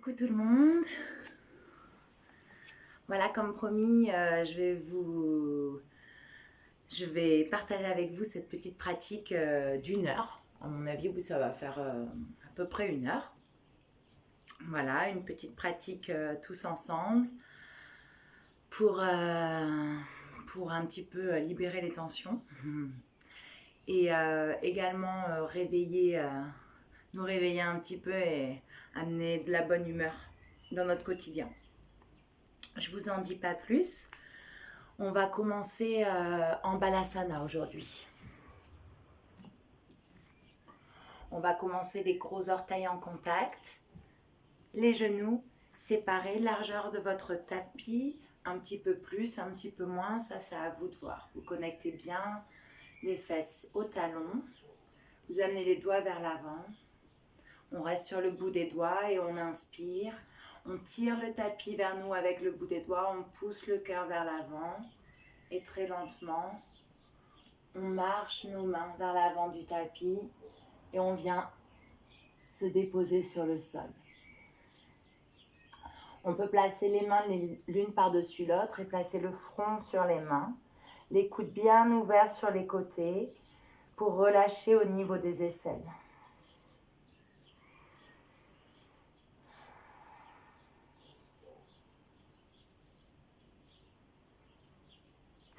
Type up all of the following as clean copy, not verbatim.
Coucou tout le monde. Voilà, comme promis, je vais partager avec vous cette petite pratique d'une heure. À mon avis, ça va faire à peu près une heure. Voilà, une petite pratique tous ensemble pour un petit peu libérer les tensions et également nous réveiller un petit peu et amener de la bonne humeur dans notre quotidien. Je vous en dis pas plus. On va commencer en balasana aujourd'hui. On va commencer les gros orteils en contact, les genoux séparés, largeur de votre tapis, un petit peu plus, un petit peu moins, ça c'est à vous de voir. Vous connectez bien les fesses au talon, vous amenez les doigts vers l'avant, on reste sur le bout des doigts et on inspire. On tire le tapis vers nous avec le bout des doigts, on pousse le cœur vers l'avant et très lentement, on marche nos mains vers l'avant du tapis et on vient se déposer sur le sol. On peut placer les mains l'une par-dessus l'autre et placer le front sur les mains, les coudes bien ouverts sur les côtés pour relâcher au niveau des aisselles.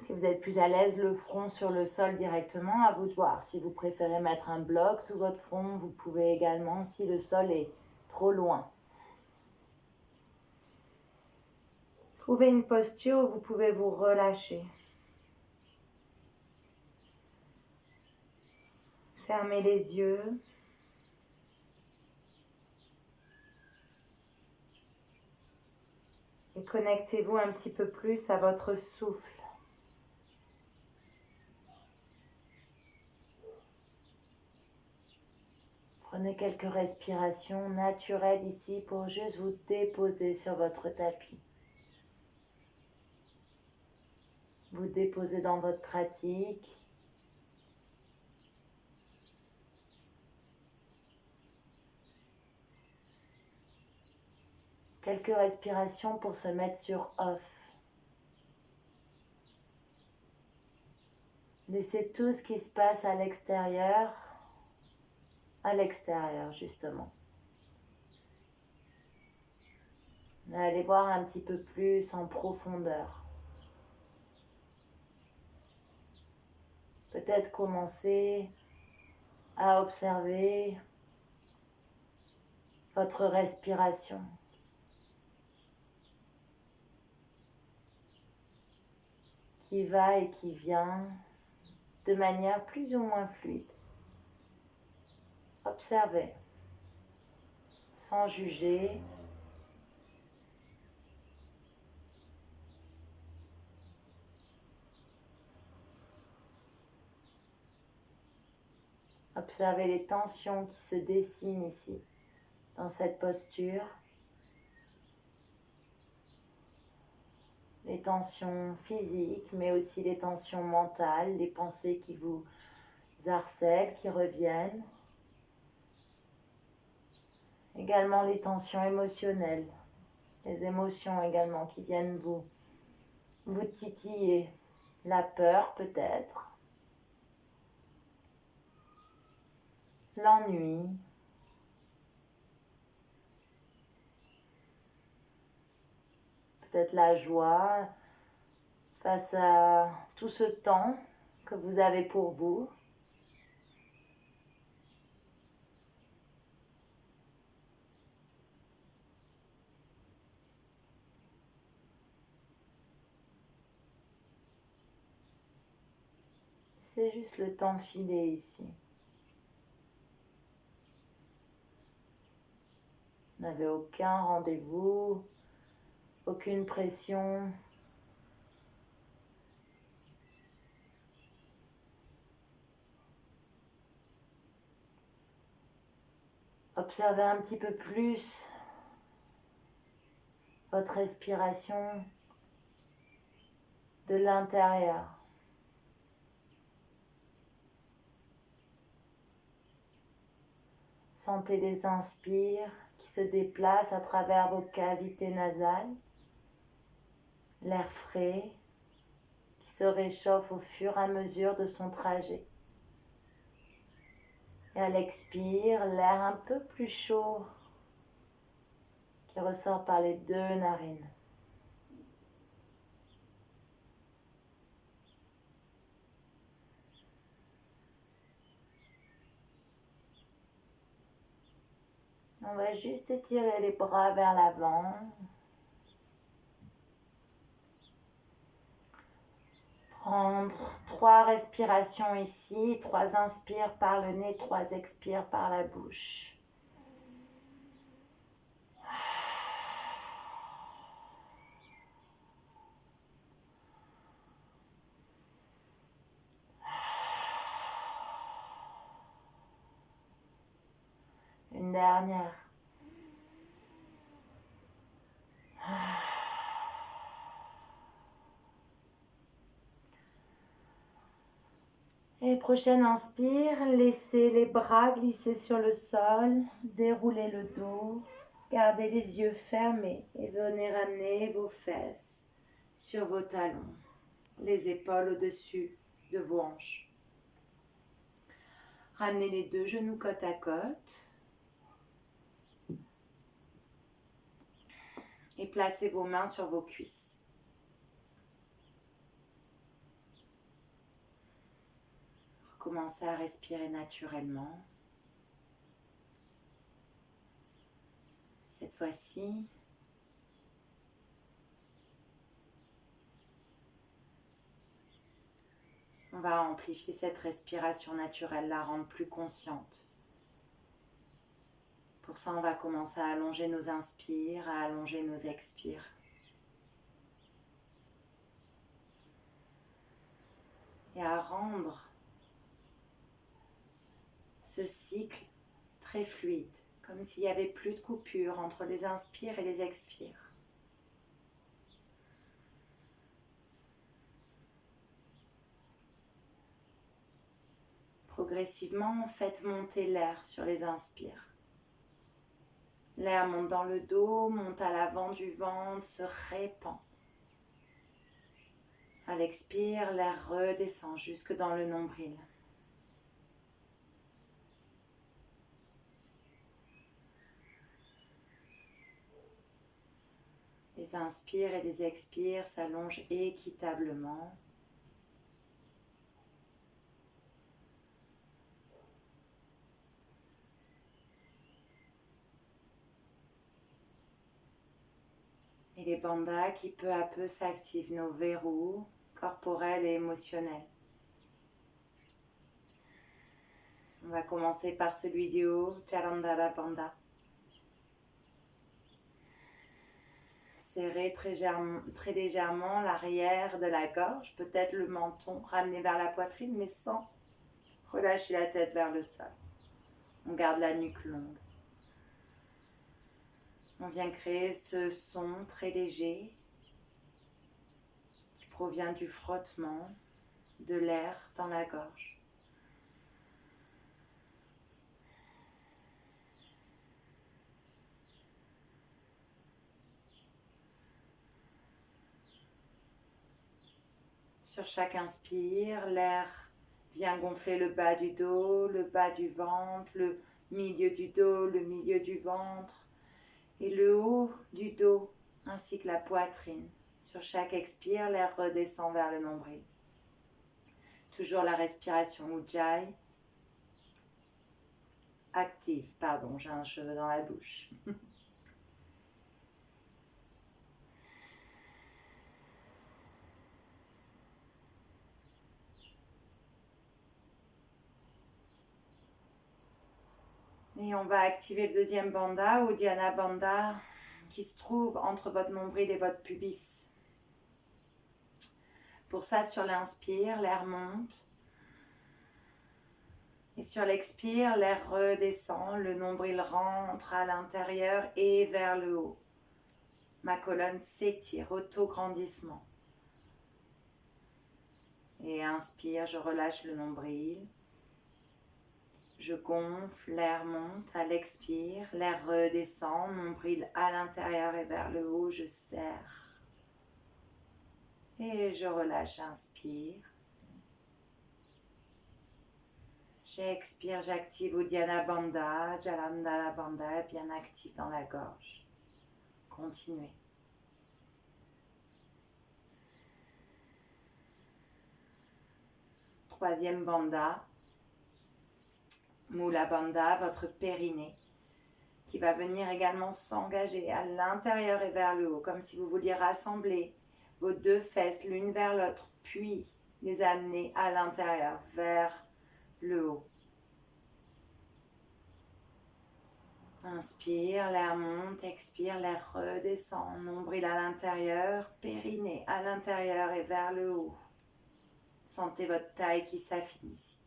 Si vous êtes plus à l'aise, le front sur le sol directement, à vous de voir. Si vous préférez mettre un bloc sous votre front, vous pouvez également si le sol est trop loin. Trouvez une posture où vous pouvez vous relâcher. Fermez les yeux. Et connectez-vous un petit peu plus à votre souffle. Prenez quelques respirations naturelles ici pour juste vous déposer sur votre tapis. Vous déposer dans votre pratique. Quelques respirations pour se mettre sur off. Laissez tout ce qui se passe à l'extérieur justement. Allez voir un petit peu plus en profondeur. Peut-être commencer à observer votre respiration. Qui va et qui vient de manière plus ou moins fluide. Observez, sans juger. Observez les tensions qui se dessinent ici, dans cette posture. Les tensions physiques, mais aussi les tensions mentales, les pensées qui vous harcèlent, qui reviennent. Également les tensions émotionnelles, les émotions également qui viennent vous titiller. La peur peut-être, l'ennui, peut-être la joie face à tout ce temps que vous avez pour vous. C'est juste le temps filé ici. Vous n'avez aucun rendez-vous, aucune pression. Observez un petit peu plus votre respiration de l'intérieur. Sentez les inspires qui se déplace à travers vos cavités nasales. L'air frais qui se réchauffe au fur et à mesure de son trajet. Et à l'expire, l'air un peu plus chaud qui ressort par les 2 narines. On va juste étirer les bras vers l'avant. Prendre 3 respirations ici, 3 inspires par le nez, 3 expires par la bouche. Une dernière. Et prochaine inspire, laissez les bras glisser sur le sol, déroulez le dos, gardez les yeux fermés et venez ramener vos fesses sur vos talons, les épaules au-dessus de vos hanches. Ramenez les 2 genoux côte à côte et placez vos mains sur vos cuisses. Commencez à respirer naturellement. Cette fois-ci, on va amplifier cette respiration naturelle, la rendre plus consciente. Pour ça, on va commencer à allonger nos inspires, à allonger nos expires. Et à rendre ce cycle très fluide, comme s'il n'y avait plus de coupure entre les inspires et les expires. Progressivement, faites monter l'air sur les inspires. L'air monte dans le dos, monte à l'avant du ventre, se répand. À l'expire, l'air redescend jusque dans le nombril. Les inspires et les expires s'allongent équitablement. Et les bandhas qui peu à peu s'activent, nos verrous corporels et émotionnels. On va commencer par celui du haut, Jalandhara Bandha. Serrez très légèrement l'arrière de la gorge, peut-être le menton ramené vers la poitrine, mais sans relâcher la tête vers le sol. On garde la nuque longue. On vient créer ce son très léger qui provient du frottement de l'air dans la gorge. Sur chaque inspire, l'air vient gonfler le bas du dos, le bas du ventre, le milieu du dos, le milieu du ventre et le haut du dos ainsi que la poitrine. Sur chaque expire, l'air redescend vers le nombril. Toujours la respiration Ujjayi. Active, pardon, j'ai un cheveu dans la bouche. Et on va activer le deuxième bandha, Uddiyana Bandha, qui se trouve entre votre nombril et votre pubis. Pour ça, sur l'inspire, l'air monte. Et sur l'expire, l'air redescend, le nombril rentre à l'intérieur et vers le haut. Ma colonne s'étire, auto-grandissement. Et inspire, je relâche le nombril. Je gonfle, l'air monte à l'expire, l'air redescend, nombril à l'intérieur et vers le haut, je serre. Et je relâche, inspire. J'expire, j'active Uddiyana Bandha, Jalandhara Bandha, bien actif dans la gorge. Continuez. Troisième bandha, Mula Bandha, votre périnée, qui va venir également s'engager à l'intérieur et vers le haut, comme si vous vouliez rassembler vos deux fesses l'une vers l'autre, puis les amener à l'intérieur, vers le haut. Inspire, l'air monte, expire, l'air redescend, nombril à l'intérieur, périnée à l'intérieur et vers le haut. Sentez votre taille qui s'affine ici.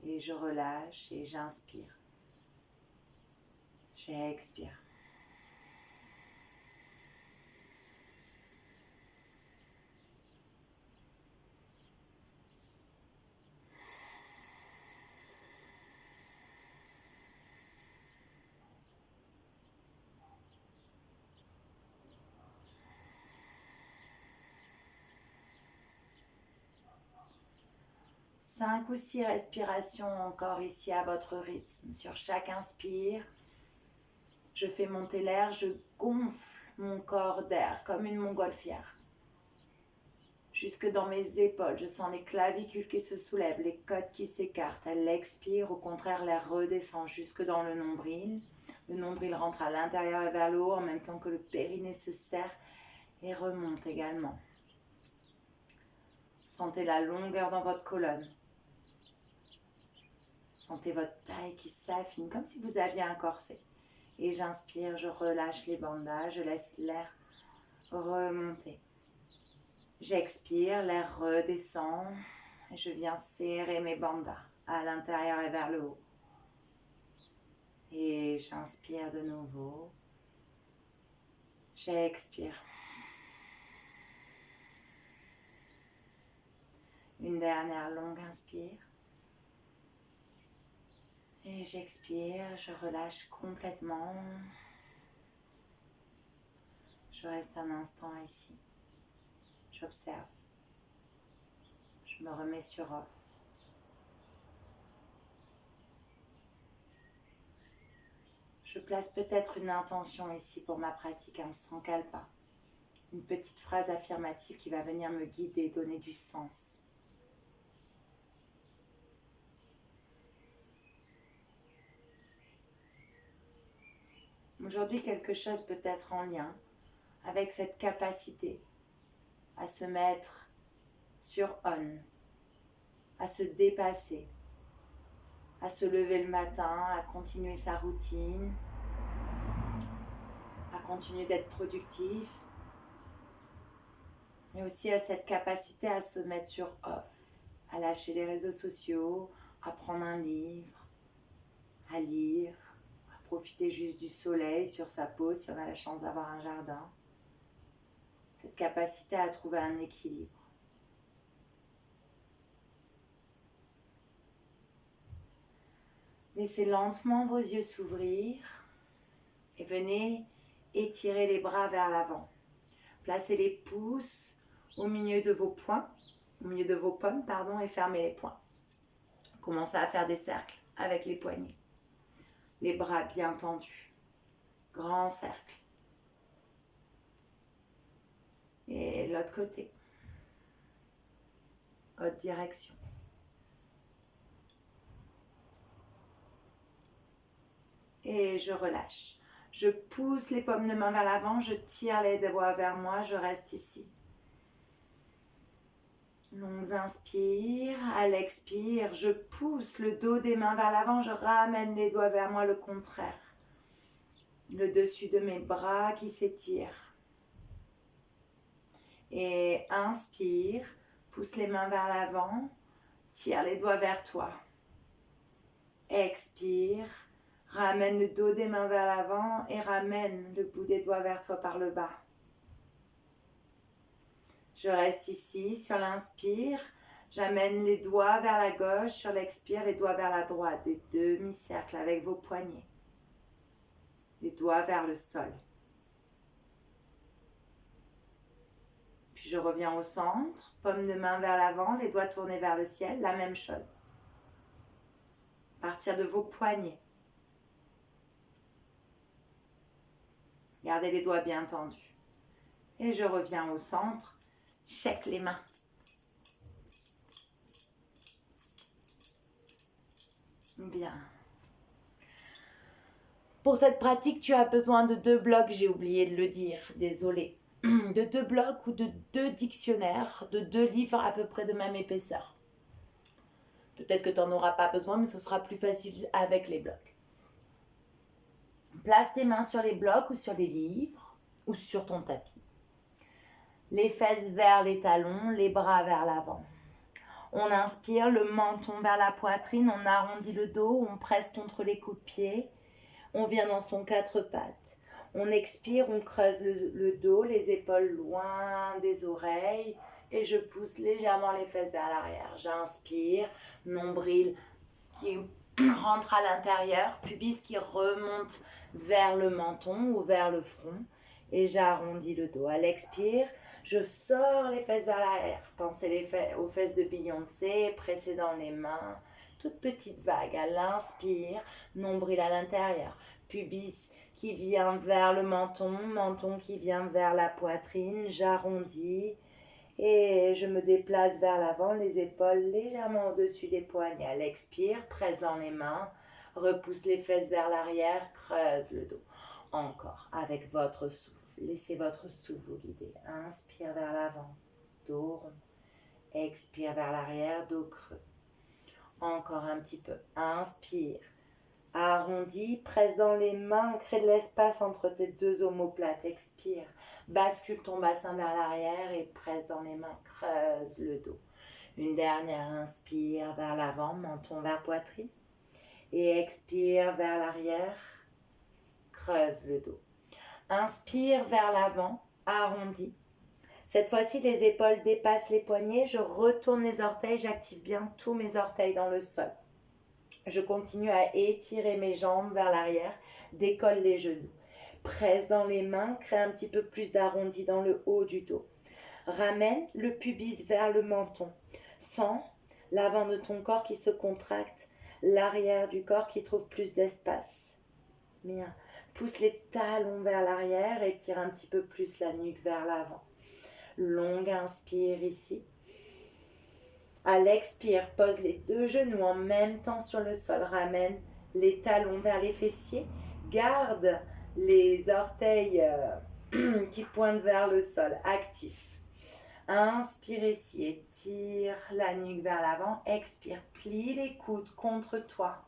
Et je relâche et j'inspire. J'expire. Cinq ou six respirations encore ici à votre rythme. Sur chaque inspire, je fais monter l'air, je gonfle mon corps d'air comme une montgolfière. Jusque dans mes épaules, je sens les clavicules qui se soulèvent, les côtes qui s'écartent. À l'expire, au contraire, l'air redescend jusque dans le nombril. Le nombril rentre à l'intérieur et vers le haut en même temps que le périnée se serre et remonte également. Sentez la longueur dans votre colonne. Sentez votre taille qui s'affine comme si vous aviez un corset. Et j'inspire, je relâche les bandages, je laisse l'air remonter. J'expire, l'air redescend. Et je viens serrer mes bandas à l'intérieur et vers le haut. Et j'inspire de nouveau. J'expire. Une dernière longue inspire. Et j'expire, je relâche complètement. Je reste un instant ici. J'observe. Je me remets sur off. Je place peut-être une intention ici pour ma pratique, un sankalpa. Une petite phrase affirmative qui va venir me guider, donner du sens. Aujourd'hui, quelque chose peut être en lien avec cette capacité à se mettre sur on, à se dépasser, à se lever le matin, à continuer sa routine, à continuer d'être productif, mais aussi à cette capacité à se mettre sur off, à lâcher les réseaux sociaux, à prendre un livre, à lire, à profiter juste du soleil sur sa peau si on a la chance d'avoir un jardin. Cette capacité à trouver un équilibre. Laissez lentement vos yeux s'ouvrir et venez étirer les bras vers l'avant. Placez les pouces au milieu de vos poings, au milieu de vos pommes, et fermez les poings. Commencez à faire des cercles avec les poignets. Les bras bien tendus. Grand cercle. Et l'autre côté. Autre direction. Et je relâche. Je pousse les paumes de main vers l'avant, je tire les doigts vers moi, je reste ici. Longues inspire, à l'expire, je pousse le dos des mains vers l'avant, je ramène les doigts vers moi, le contraire. Le dessus de mes bras qui s'étire. Et inspire, pousse les mains vers l'avant, tire les doigts vers toi. Expire, ramène le dos des mains vers l'avant et ramène le bout des doigts vers toi par le bas. Je reste ici sur l'inspire, J'amène les doigts vers la gauche, sur l'expire, les doigts vers la droite, des demi-cercles avec vos poignets. Les doigts vers le sol. Puis je reviens au centre, paume de main vers l'avant, les doigts tournés vers le ciel, la même chose. À partir de vos poignets. Gardez les doigts bien tendus. Et je reviens au centre, check les mains. Bien. Pour cette pratique, tu as besoin de 2 blocs, j'ai oublié de le dire, désolé. De 2 blocs ou de 2 dictionnaires, de 2 livres à peu près de même épaisseur. Peut-être que tu n'en auras pas besoin, mais ce sera plus facile avec les blocs. Place tes mains sur les blocs ou sur les livres ou sur ton tapis. Les fesses vers les talons, les bras vers l'avant. On inspire, le menton vers la poitrine, on arrondit le dos, on presse contre les coups de pied. On vient dans son 4 pattes. On expire, on creuse le dos, les épaules loin des oreilles. Et je pousse légèrement les fesses vers l'arrière. J'inspire, nombril qui rentre à l'intérieur, pubis qui remonte vers le menton ou vers le front. Et j'arrondis le dos. À l'expire, je sors les fesses vers l'arrière. Pensez aux fesses de Beyoncé, pressez dans les mains. Toute petite vague. À l'inspire, nombril à l'intérieur. Pubis qui vient vers le menton, menton qui vient vers la poitrine. J'arrondis et je me déplace vers l'avant, les épaules légèrement au-dessus des poignets. À l'expire, presse dans les mains, repousse les fesses vers l'arrière, creuse le dos. Encore, avec votre souffle. Laissez votre souffle vous guider. Inspire vers l'avant, dos rond. Expire vers l'arrière, dos creux. Encore un petit peu. Inspire. Arrondis, presse dans les mains, crée de l'espace entre tes 2 omoplates. Expire. Bascule ton bassin vers l'arrière et presse dans les mains. Creuse le dos. Une dernière, inspire vers l'avant, menton vers poitrine. Et expire vers l'arrière. Creuse le dos. Inspire vers l'avant, arrondis. Cette fois-ci, les épaules dépassent les poignets. Je retourne les orteils, j'active bien tous mes orteils dans le sol. Je continue à étirer mes jambes vers l'arrière, décolle les genoux. Presse dans les mains, crée un petit peu plus d'arrondi dans le haut du dos. Ramène le pubis vers le menton. Sens l'avant de ton corps qui se contracte, l'arrière du corps qui trouve plus d'espace. Bien. Pousse les talons vers l'arrière et tire un petit peu plus la nuque vers l'avant. Longue inspire ici. À l'expire, pose les 2 genoux en même temps sur le sol. Ramène les talons vers les fessiers. Garde les orteils qui pointent vers le sol. Actif. Inspire ici, étire la nuque vers l'avant. Expire, plie les coudes contre toi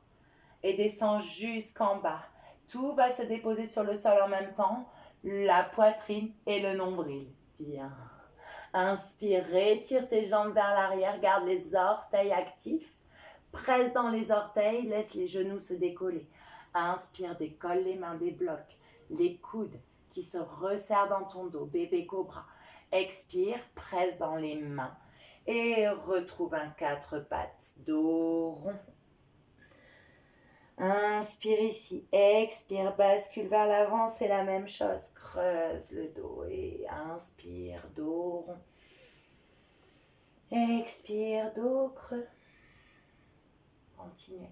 et descends jusqu'en bas. Tout va se déposer sur le sol en même temps, la poitrine et le nombril. Bien. Inspire, étire tes jambes vers l'arrière, garde les orteils actifs. Presse dans les orteils, laisse les genoux se décoller. Inspire, décolle les mains des blocs, les coudes qui se resserrent dans ton dos, bébé cobra. Expire, presse dans les mains et retrouve un 4 pattes, dos rond. Inspire ici, expire, bascule vers l'avant, c'est la même chose. Creuse le dos et inspire, dos rond. Expire, dos creux. Continuez.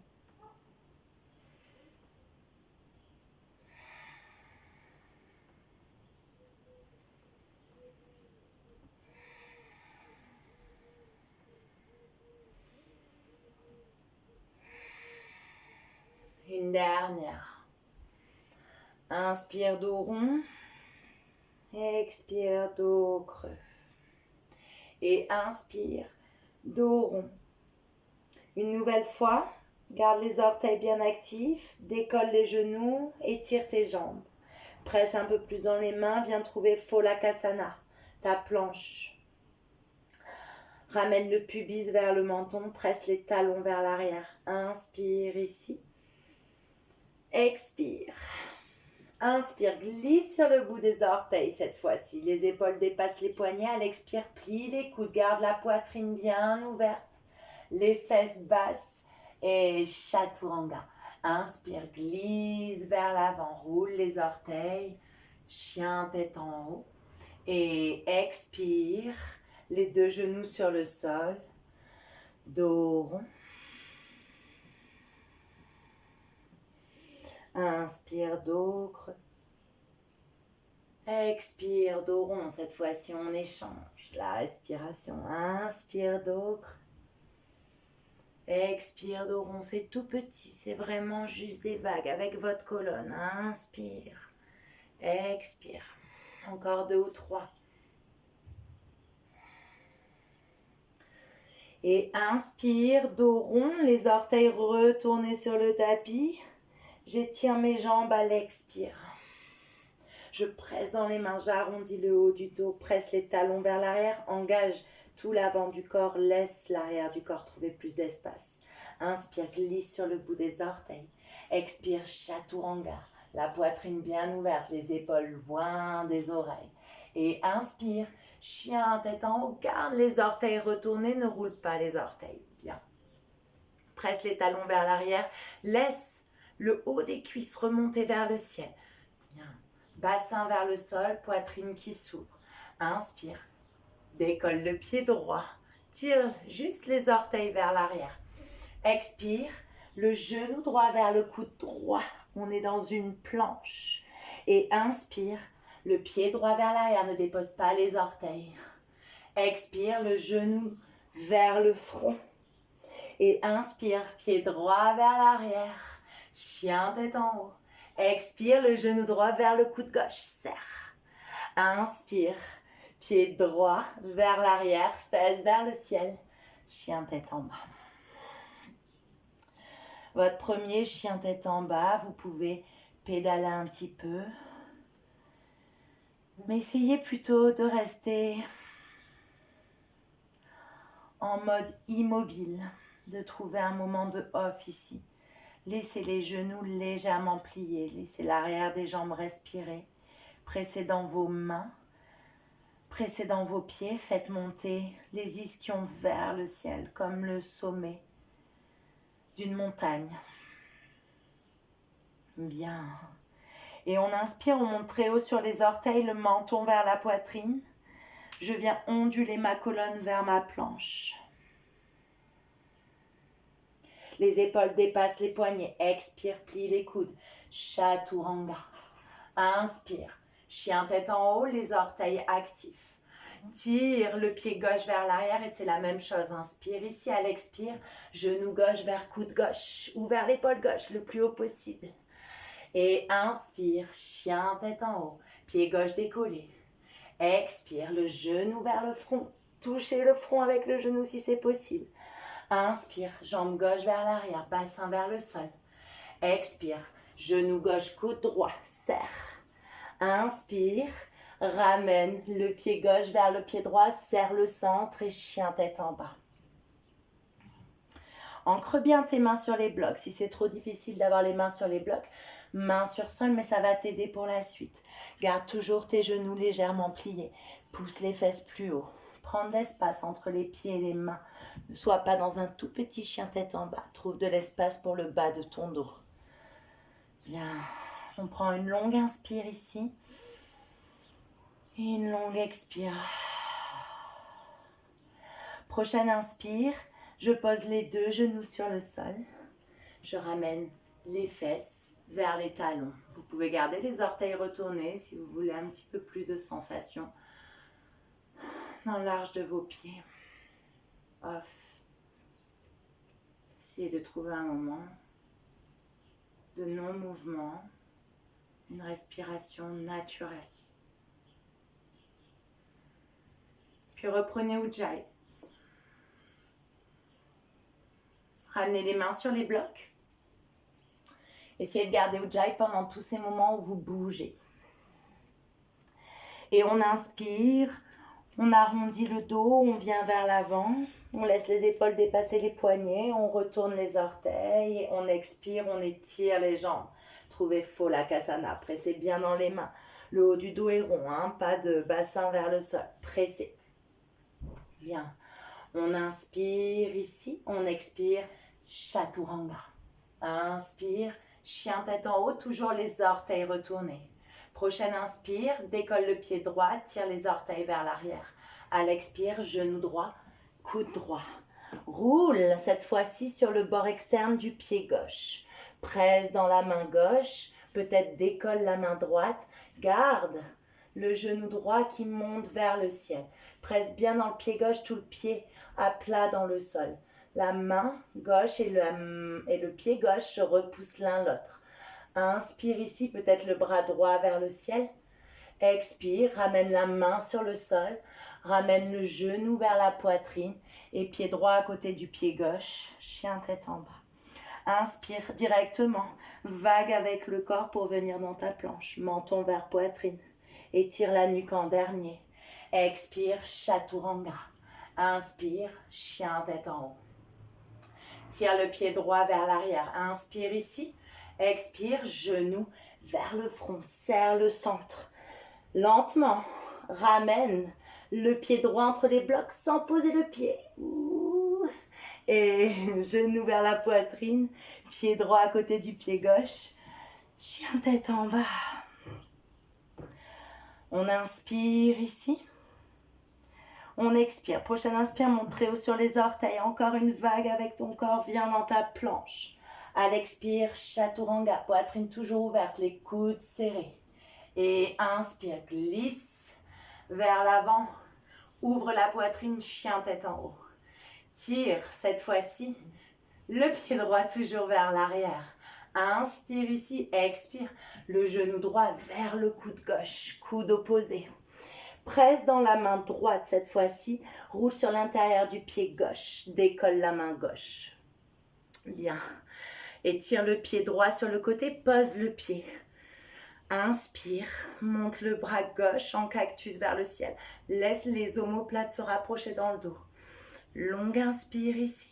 Une dernière. Inspire, dos rond. Expire, dos creux. Et inspire, dos rond. Une nouvelle fois, garde les orteils bien actifs, décolle les genoux, étire tes jambes. Presse un peu plus dans les mains, viens trouver Pholakasana, ta planche. Ramène le pubis vers le menton, presse les talons vers l'arrière. Inspire ici. Expire. Inspire, glisse sur le bout des orteils cette fois-ci. Les épaules dépassent les poignets. À l'expire, plie les coudes. Garde la poitrine bien ouverte. Les fesses basses. Et chaturanga. Inspire, glisse vers l'avant. Roule les orteils. Chien tête en haut. Et expire. Les deux genoux sur le sol. Dos rond. Inspire, dos creux. Expire, dos rond. Cette fois-ci, on échange la respiration. Inspire, dos creux. Expire, dos rond. C'est tout petit. C'est vraiment juste des vagues avec votre colonne. Inspire. Expire. Encore 2 ou 3. Et inspire, dos rond. Les orteils retournés sur le tapis. J'étire mes jambes à l'expire. Je presse dans les mains, j'arrondis le haut du dos, presse les talons vers l'arrière, engage tout l'avant du corps, laisse l'arrière du corps trouver plus d'espace. Inspire, glisse sur le bout des orteils. Expire, chaturanga, la poitrine bien ouverte, les épaules loin des oreilles. Et inspire, chien, tête en haut, garde les orteils retournés, ne roule pas les orteils. Bien. Presse les talons vers l'arrière, laisse le haut des cuisses remonter vers le ciel. Bien. Bassin vers le sol, poitrine qui s'ouvre. Inspire. Décolle le pied droit. Tire juste les orteils vers l'arrière. Expire. Le genou droit vers le coude droit. On est dans une planche. Et inspire. Le pied droit vers l'arrière. Ne dépose pas les orteils. Expire. Le genou vers le front. Et inspire. Pied droit vers l'arrière. Chien tête en haut. Expire, le genou droit vers le coude gauche. Serre. Inspire. Pied droit vers l'arrière. Fesses vers le ciel. Chien tête en bas. Votre premier chien tête en bas. Vous pouvez pédaler un petit peu. Mais essayez plutôt de rester en mode immobile. De trouver un moment de off ici. Laissez les genoux légèrement pliés. Laissez l'arrière des jambes respirer. Pressez dans vos mains. Pressez dans vos pieds. Faites monter les ischions vers le ciel, comme le sommet d'une montagne. Bien. Et on inspire, on monte très haut sur les orteils, le menton vers la poitrine. Je viens onduler ma colonne vers ma planche. Les épaules dépassent les poignets. Expire, plie les coudes. Chaturanga. Inspire. Chien tête en haut, les orteils actifs. Tire le pied gauche vers l'arrière et c'est la même chose. Inspire ici à l'expire. Genou gauche vers coude gauche ou vers l'épaule gauche le plus haut possible. Et inspire. Chien tête en haut. Pied gauche décollé. Expire. Le genou vers le front. Touchez le front avec le genou si c'est possible. Inspire, jambe gauche vers l'arrière, bassin vers le sol. Expire, genou gauche, coude droit, serre. Inspire, ramène le pied gauche vers le pied droit, serre le centre et chien tête en bas. Ancre bien tes mains sur les blocs. Si c'est trop difficile d'avoir les mains sur les blocs, mains sur sol, mais ça va t'aider pour la suite. Garde toujours tes genoux légèrement pliés. Pousse les fesses plus haut. Prends de l'espace entre les pieds et les mains. Ne sois pas dans un tout petit chien tête en bas. Trouve de l'espace pour le bas de ton dos. Bien. On prend une longue inspire ici. Et une longue expire. Prochaine inspire. Je pose les deux genoux sur le sol. Je ramène les fesses vers les talons. Vous pouvez garder les orteils retournés si vous voulez un petit peu plus de sensation dans l'arche de vos pieds. Off. Essayez de trouver un moment de non-mouvement, une respiration naturelle. Puis reprenez Ujjayi. Ramenez les mains sur les blocs. Essayez de garder Ujjayi pendant tous ces moments où vous bougez. Et on inspire, on arrondit le dos, on vient vers l'avant. On laisse les épaules dépasser les poignets, on retourne les orteils, on expire, on étire les jambes. retrouver Pholakasana. Pressez bien dans les mains. Le haut du dos est rond, hein, pas de bassin vers le sol. Pressez. Bien. On inspire ici, on expire Chaturanga. Inspire, chien tête en haut, toujours les orteils retournés. Prochaine inspire, décolle le pied droit, tire les orteils vers l'arrière. À l'expire, genou droit, coude droit. Roule cette fois-ci sur le bord externe du pied gauche. Presse dans la main gauche, peut-être décolle la main droite. Garde le genou droit qui monte vers le ciel. Presse bien dans le pied gauche, tout le pied à plat dans le sol. La main gauche et le pied gauche se repoussent l'un l'autre. Inspire ici, peut-être le bras droit vers le ciel. Expire, ramène la main sur le sol. Ramène le genou vers la poitrine et pied droit à côté du pied gauche. Chien tête en bas. Inspire directement. Vague avec le corps pour venir dans ta planche. Menton vers poitrine. Étire la nuque en dernier. Expire, Chaturanga. Inspire, chien tête en haut. Tire le pied droit vers l'arrière. Inspire ici. Expire, genou vers le front. Serre le centre. Lentement, ramène le pied droit entre les blocs sans poser le pied. Et genou vers la poitrine. Pied droit à côté du pied gauche. Chien tête en bas. On inspire ici. On expire. Prochaine inspire, monte très haut sur les orteils. Encore une vague avec ton corps. Viens dans ta planche. À l'expire, Chaturanga. Poitrine toujours ouverte. Les coudes serrés. Et inspire. Glisse vers l'avant. Ouvre la poitrine. Chien tête en haut. Tire cette fois-ci. Le pied droit toujours vers l'arrière. Inspire ici. Expire. Le genou droit vers le coude gauche. Coude opposé. Presse dans la main droite cette fois-ci. Roule sur l'intérieur du pied gauche. Décolle la main gauche. Bien. Étire le pied droit sur le côté. Pose le pied. Inspire. Monte le bras gauche en cactus vers le ciel. Laisse les omoplates se rapprocher dans le dos. Longue inspire ici.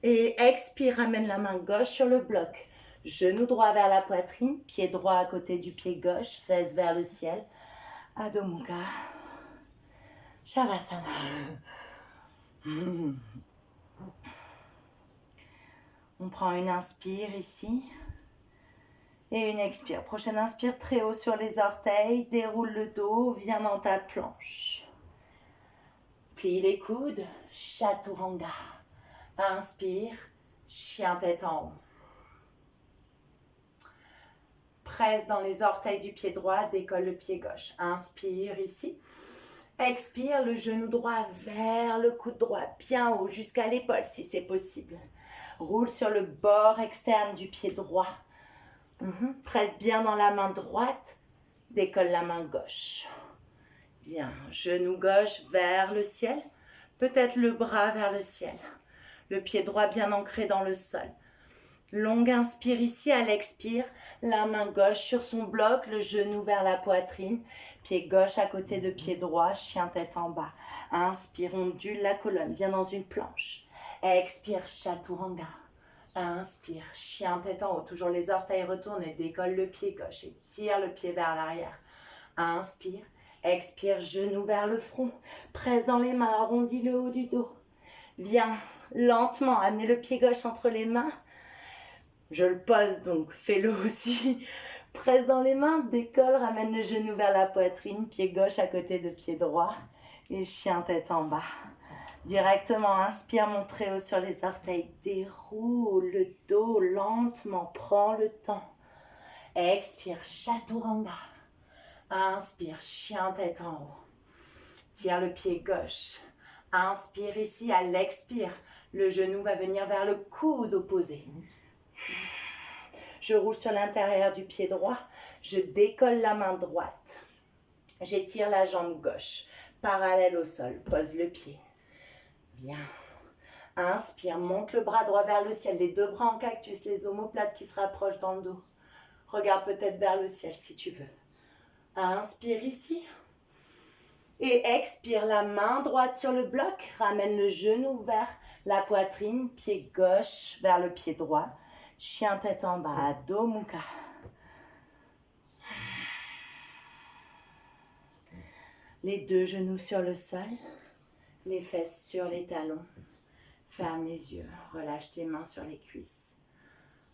Et expire. Ramène la main gauche sur le bloc. Genou droit vers la poitrine. Pied droit à côté du pied gauche. Fesses vers le ciel. Adho Mukha, Shavasana. On prend une inspire ici et une expire. Prochaine inspire, très haut sur les orteils, déroule le dos, viens dans ta planche. Plie les coudes, Chaturanga. Inspire, chien tête en haut. Presse dans les orteils du pied droit, décolle le pied gauche. Inspire ici. Expire, le genou droit vers le coude droit, bien haut, jusqu'à l'épaule si c'est possible. Roule sur le bord externe du pied droit. Presse bien dans la main droite, décolle la main gauche. Bien, genou gauche vers le ciel, peut-être le bras vers le ciel. Le pied droit bien ancré dans le sol. Longue inspire ici, à l'expire, la main gauche sur son bloc, le genou vers la poitrine, pied gauche à côté de pied droit, chien tête en bas. Inspire, ondule la colonne, bien dans une planche. Expire, Chaturanga. Inspire, chien tête en haut, toujours les orteils retournés, décolle le pied gauche et tire le pied vers l'arrière. Inspire, expire, genou vers le front, presse dans les mains, arrondis le haut du dos. Viens lentement, amenez le pied gauche entre les mains. Je le pose donc, fais-le aussi. Presse dans les mains, décolle, ramène le genou vers la poitrine, pied gauche à côté de pied droit et chien tête en bas. Directement, inspire, monte très haut sur les orteils, déroule le dos lentement, prends le temps. Expire, Chaturanga. Inspire, chien tête en haut. Tire le pied gauche. Inspire ici, à l'expire, le genou va venir vers le coude opposé. Je roule sur l'intérieur du pied droit, je décolle la main droite. J'étire la jambe gauche, parallèle au sol, pose le pied. Bien. Inspire, monte le bras droit vers le ciel, les deux bras en cactus, les omoplates qui se rapprochent dans le dos. Regarde peut-être vers le ciel si tu veux. Inspire ici. Et expire, la main droite sur le bloc, ramène le genou vers la poitrine, pied gauche vers le pied droit. Chien tête en bas, Adho Mukha. Les 2 genoux sur le sol, les fesses sur les talons. Ferme les yeux, relâche tes mains sur les cuisses.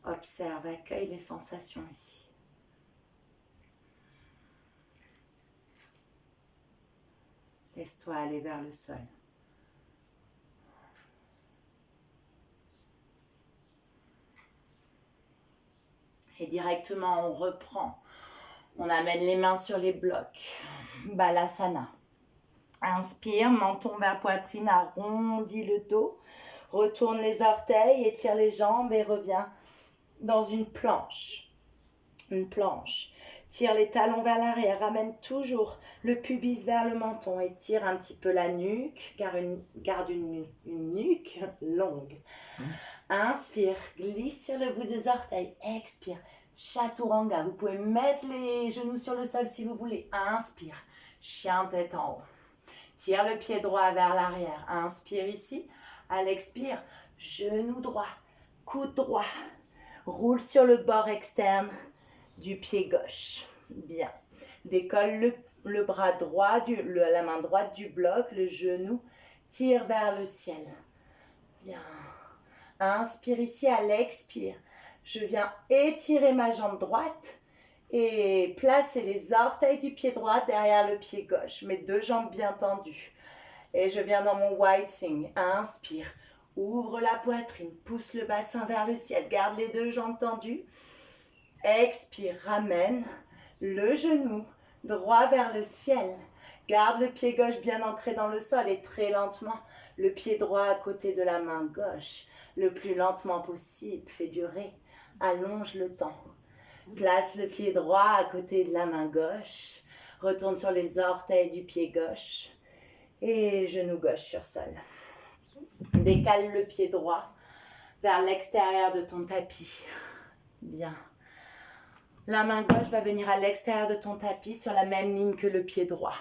Observe, accueille les sensations ici. Laisse-toi aller vers le sol. Et directement, on reprend. On amène les mains sur les blocs. Balasana. Inspire, menton vers poitrine, arrondis le dos. Retourne les orteils, étire les jambes et reviens dans une planche. Une planche. Tire les talons vers l'arrière, ramène toujours le pubis vers le menton et tire un petit peu la nuque, garde une nuque longue. Inspire, glisse sur le bout des orteils, expire, chaturanga. Vous pouvez mettre les genoux sur le sol si vous voulez. Inspire, chien tête en haut. Tire le pied droit vers l'arrière, inspire ici. À l'expire, genou droit, coude droit. Roule sur le bord externe du pied gauche. Bien. Décolle le bras droit, la main droite du bloc, le genou. Tire vers le ciel. Bien. Inspire ici, à l'expire. Je viens étirer ma jambe droite et placer les orteils du pied droit derrière le pied gauche. Mes 2 jambes bien tendues. Et je viens dans mon wide swing. Inspire. Ouvre la poitrine, pousse le bassin vers le ciel, garde les 2 jambes tendues. Expire, ramène le genou droit vers le ciel. Garde le pied gauche bien ancré dans le sol et très lentement, le pied droit à côté de la main gauche. Le plus lentement possible, fais durer, allonge le temps. Place le pied droit à côté de la main gauche. Retourne sur les orteils du pied gauche et genou gauche sur sol. Décale le pied droit vers l'extérieur de ton tapis. Bien. La main gauche va venir à l'extérieur de ton tapis sur la même ligne que le pied droit.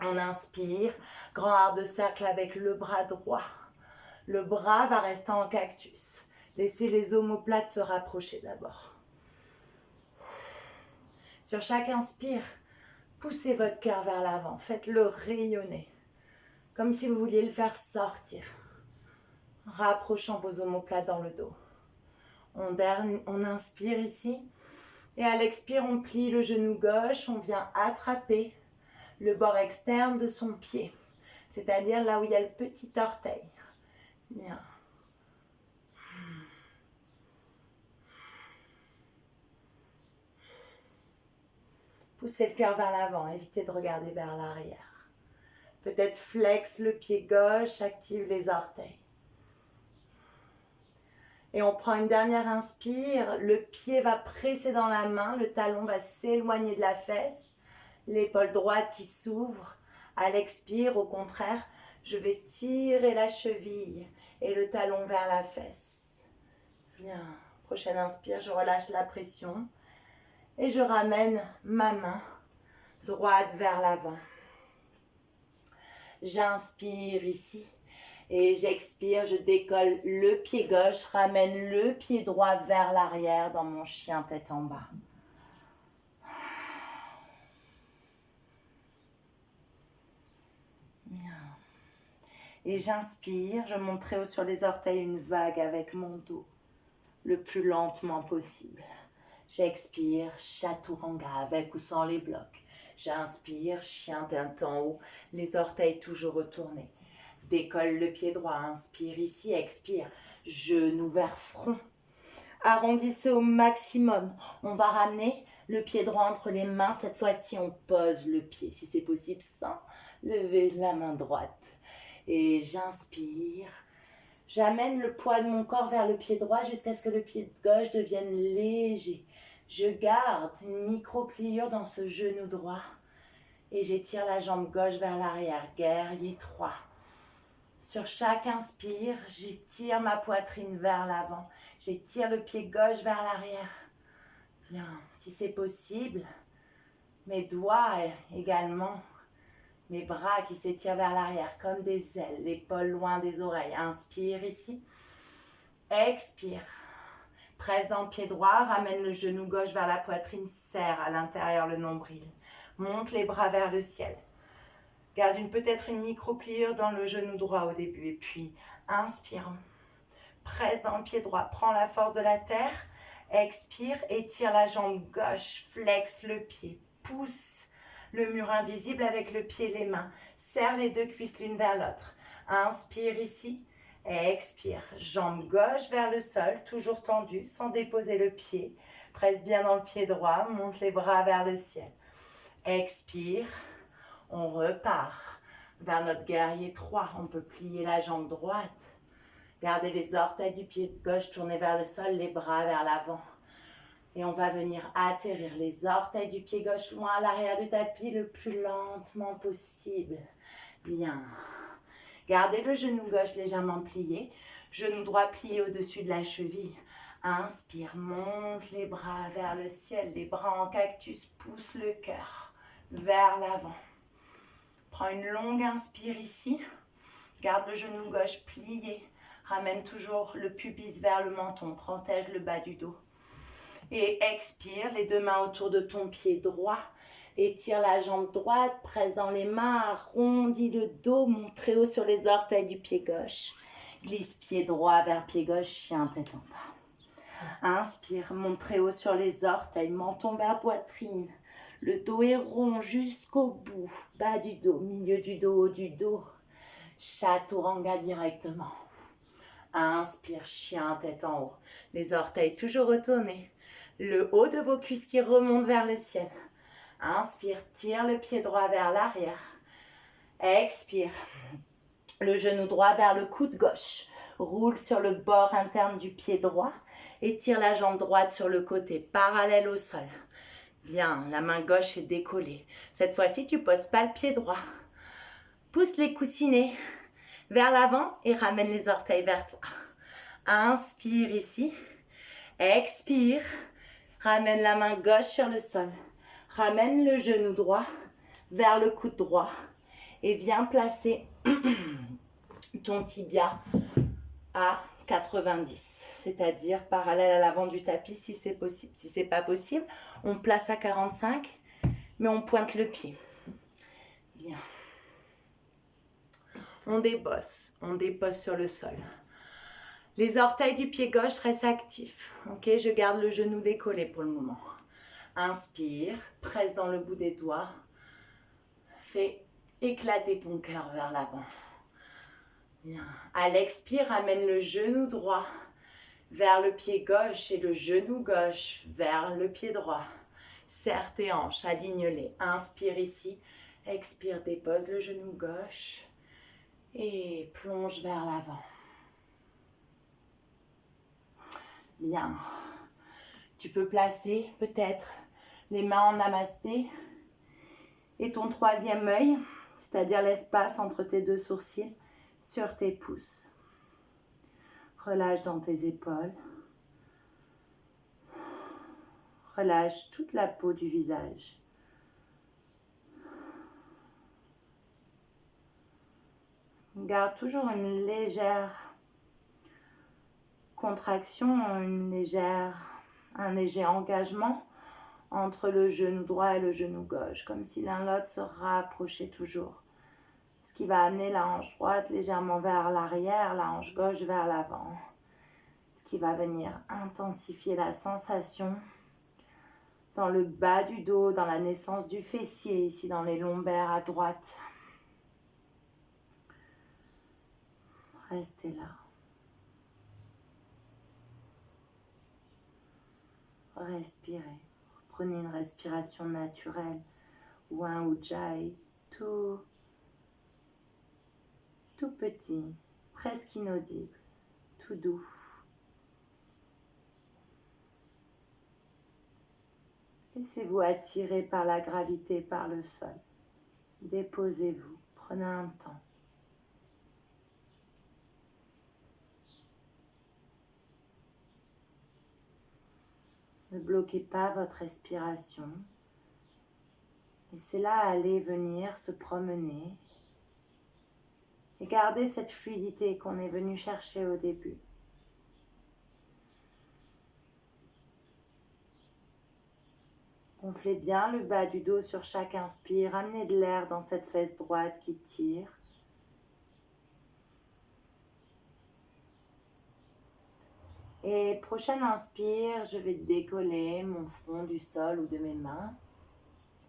On inspire, grand arc de cercle avec le bras droit. Le bras va rester en cactus. Laissez les omoplates se rapprocher d'abord. Sur chaque inspire, poussez votre cœur vers l'avant. Faites-le rayonner. Comme si vous vouliez le faire sortir. Rapprochant vos omoplates dans le dos. On inspire ici. Et à l'expire, on plie le genou gauche. On vient attraper le bord externe de son pied. C'est-à-dire là où il y a le petit orteil. Bien. Poussez le cœur vers l'avant. Évitez de regarder vers l'arrière. Peut-être flex le pied gauche, active les orteils. Et on prend une dernière inspire. Le pied va presser dans la main. Le talon va s'éloigner de la fesse. L'épaule droite qui s'ouvre. À l'expire, au contraire, je vais tirer la cheville et le talon vers la fesse. Bien. Prochaine inspire, je relâche la pression. Et je ramène ma main droite vers l'avant. J'inspire ici et j'expire, je décolle le pied gauche, ramène le pied droit vers l'arrière dans mon chien tête en bas. Bien. Et j'inspire, je monte très haut sur les orteils une vague avec mon dos, le plus lentement possible. J'expire, chaturanga avec ou sans les blocs. J'inspire, chien tête en haut, les orteils toujours retournés. Décolle le pied droit, inspire ici, expire, genou vers front. Arrondissez au maximum. On va ramener le pied droit entre les mains. Cette fois-ci, on pose le pied, si c'est possible, sans lever la main droite. Et j'inspire. J'amène le poids de mon corps vers le pied droit jusqu'à ce que le pied gauche devienne léger. Je garde une micro-pliure dans ce genou droit et j'étire la jambe gauche vers l'arrière, guerrier 3. Sur chaque inspire, j'étire ma poitrine vers l'avant, j'étire le pied gauche vers l'arrière. Bien, si c'est possible, mes doigts également, mes bras qui s'étirent vers l'arrière comme des ailes, l'épaule loin des oreilles. Inspire ici, expire. Presse dans le pied droit, ramène le genou gauche vers la poitrine, serre à l'intérieur le nombril. Monte les bras vers le ciel. Garde peut-être une micro-pliure dans le genou droit au début. Et puis, inspire. Presse dans le pied droit. Prends la force de la terre. Expire, étire la jambe gauche. Flexe le pied. Pousse le mur invisible avec le pied et les mains. Serre les deux cuisses l'une vers l'autre. Inspire ici. Expire. Jambe gauche vers le sol. Toujours tendue, sans déposer le pied. Presse bien dans le pied droit. Monte les bras vers le ciel. Expire. On repart vers notre guerrier 3. On peut plier la jambe droite. Gardez les orteils du pied gauche tournés vers le sol, les bras vers l'avant. Et on va venir atterrir les orteils du pied gauche loin à l'arrière du tapis le plus lentement possible. Bien. Gardez le genou gauche légèrement plié. Genou droit plié au-dessus de la cheville. Inspire, monte les bras vers le ciel. Les bras en cactus poussent le cœur vers l'avant. Prends une longue inspire ici. Garde le genou gauche plié. Ramène toujours le pubis vers le menton. Protège le bas du dos. Et expire, les deux mains autour de ton pied droit. Étire la jambe droite, presse dans les mains, arrondis le dos, monte très haut sur les orteils du pied gauche. Glisse pied droit vers pied gauche, chien tête en bas. Inspire, monte très haut sur les orteils, menton vers poitrine. Le dos est rond jusqu'au bout, bas du dos, milieu du dos, haut du dos. Chaturanga directement. Inspire, chien tête en haut. Les orteils toujours retournés. Le haut de vos cuisses qui remonte vers le ciel. Inspire, tire le pied droit vers l'arrière. Expire, le genou droit vers le coude gauche. Roule sur le bord interne du pied droit. Étire la jambe droite sur le côté, parallèle au sol. Bien, la main gauche est décollée. Cette fois-ci, tu ne poses pas le pied droit. Pousse les coussinets vers l'avant et ramène les orteils vers toi. Inspire ici. Expire. Ramène la main gauche sur le sol. Ramène le genou droit vers le coude droit. Et viens placer ton tibia à 90. C'est-à-dire parallèle à l'avant du tapis si c'est possible. Si ce n'est pas possible, on place à 45, mais on pointe le pied. Bien. On dépose sur le sol. Les orteils du pied gauche restent actifs. Ok, je garde le genou décollé pour le moment. Inspire, presse dans le bout des doigts. Fais éclater ton cœur vers l'avant. Bien. À l'expire, ramène le genou droit vers le pied gauche et le genou gauche vers le pied droit. Serre tes hanches, aligne-les. Inspire ici. Expire, dépose le genou gauche et plonge vers l'avant. Bien. Tu peux placer peut-être les mains en namasté et ton troisième œil, c'est-à-dire l'espace entre tes deux sourcils, sur tes pouces. Relâche dans tes épaules. Relâche toute la peau du visage. Garde toujours une légère contraction, un léger engagement entre le genou droit et le genou gauche, comme si l'un l'autre se rapprochait toujours. Ce qui va amener la hanche droite légèrement vers l'arrière, la hanche gauche vers l'avant. Ce qui va venir intensifier la sensation dans le bas du dos, dans la naissance du fessier, ici dans les lombaires à droite. Restez là. Respirez. Prenez une respiration naturelle ou un ujjayi tout petit, presque inaudible, tout doux. Laissez-vous attirer par la gravité, par le sol. Déposez-vous, prenez un temps. Ne bloquez pas votre respiration. Laissez-la aller, venir, se promener. Et gardez cette fluidité qu'on est venu chercher au début. Gonflez bien le bas du dos sur chaque inspire. Amenez de l'air dans cette fesse droite qui tire. Et prochaine inspire, je vais décoller mon front du sol ou de mes mains.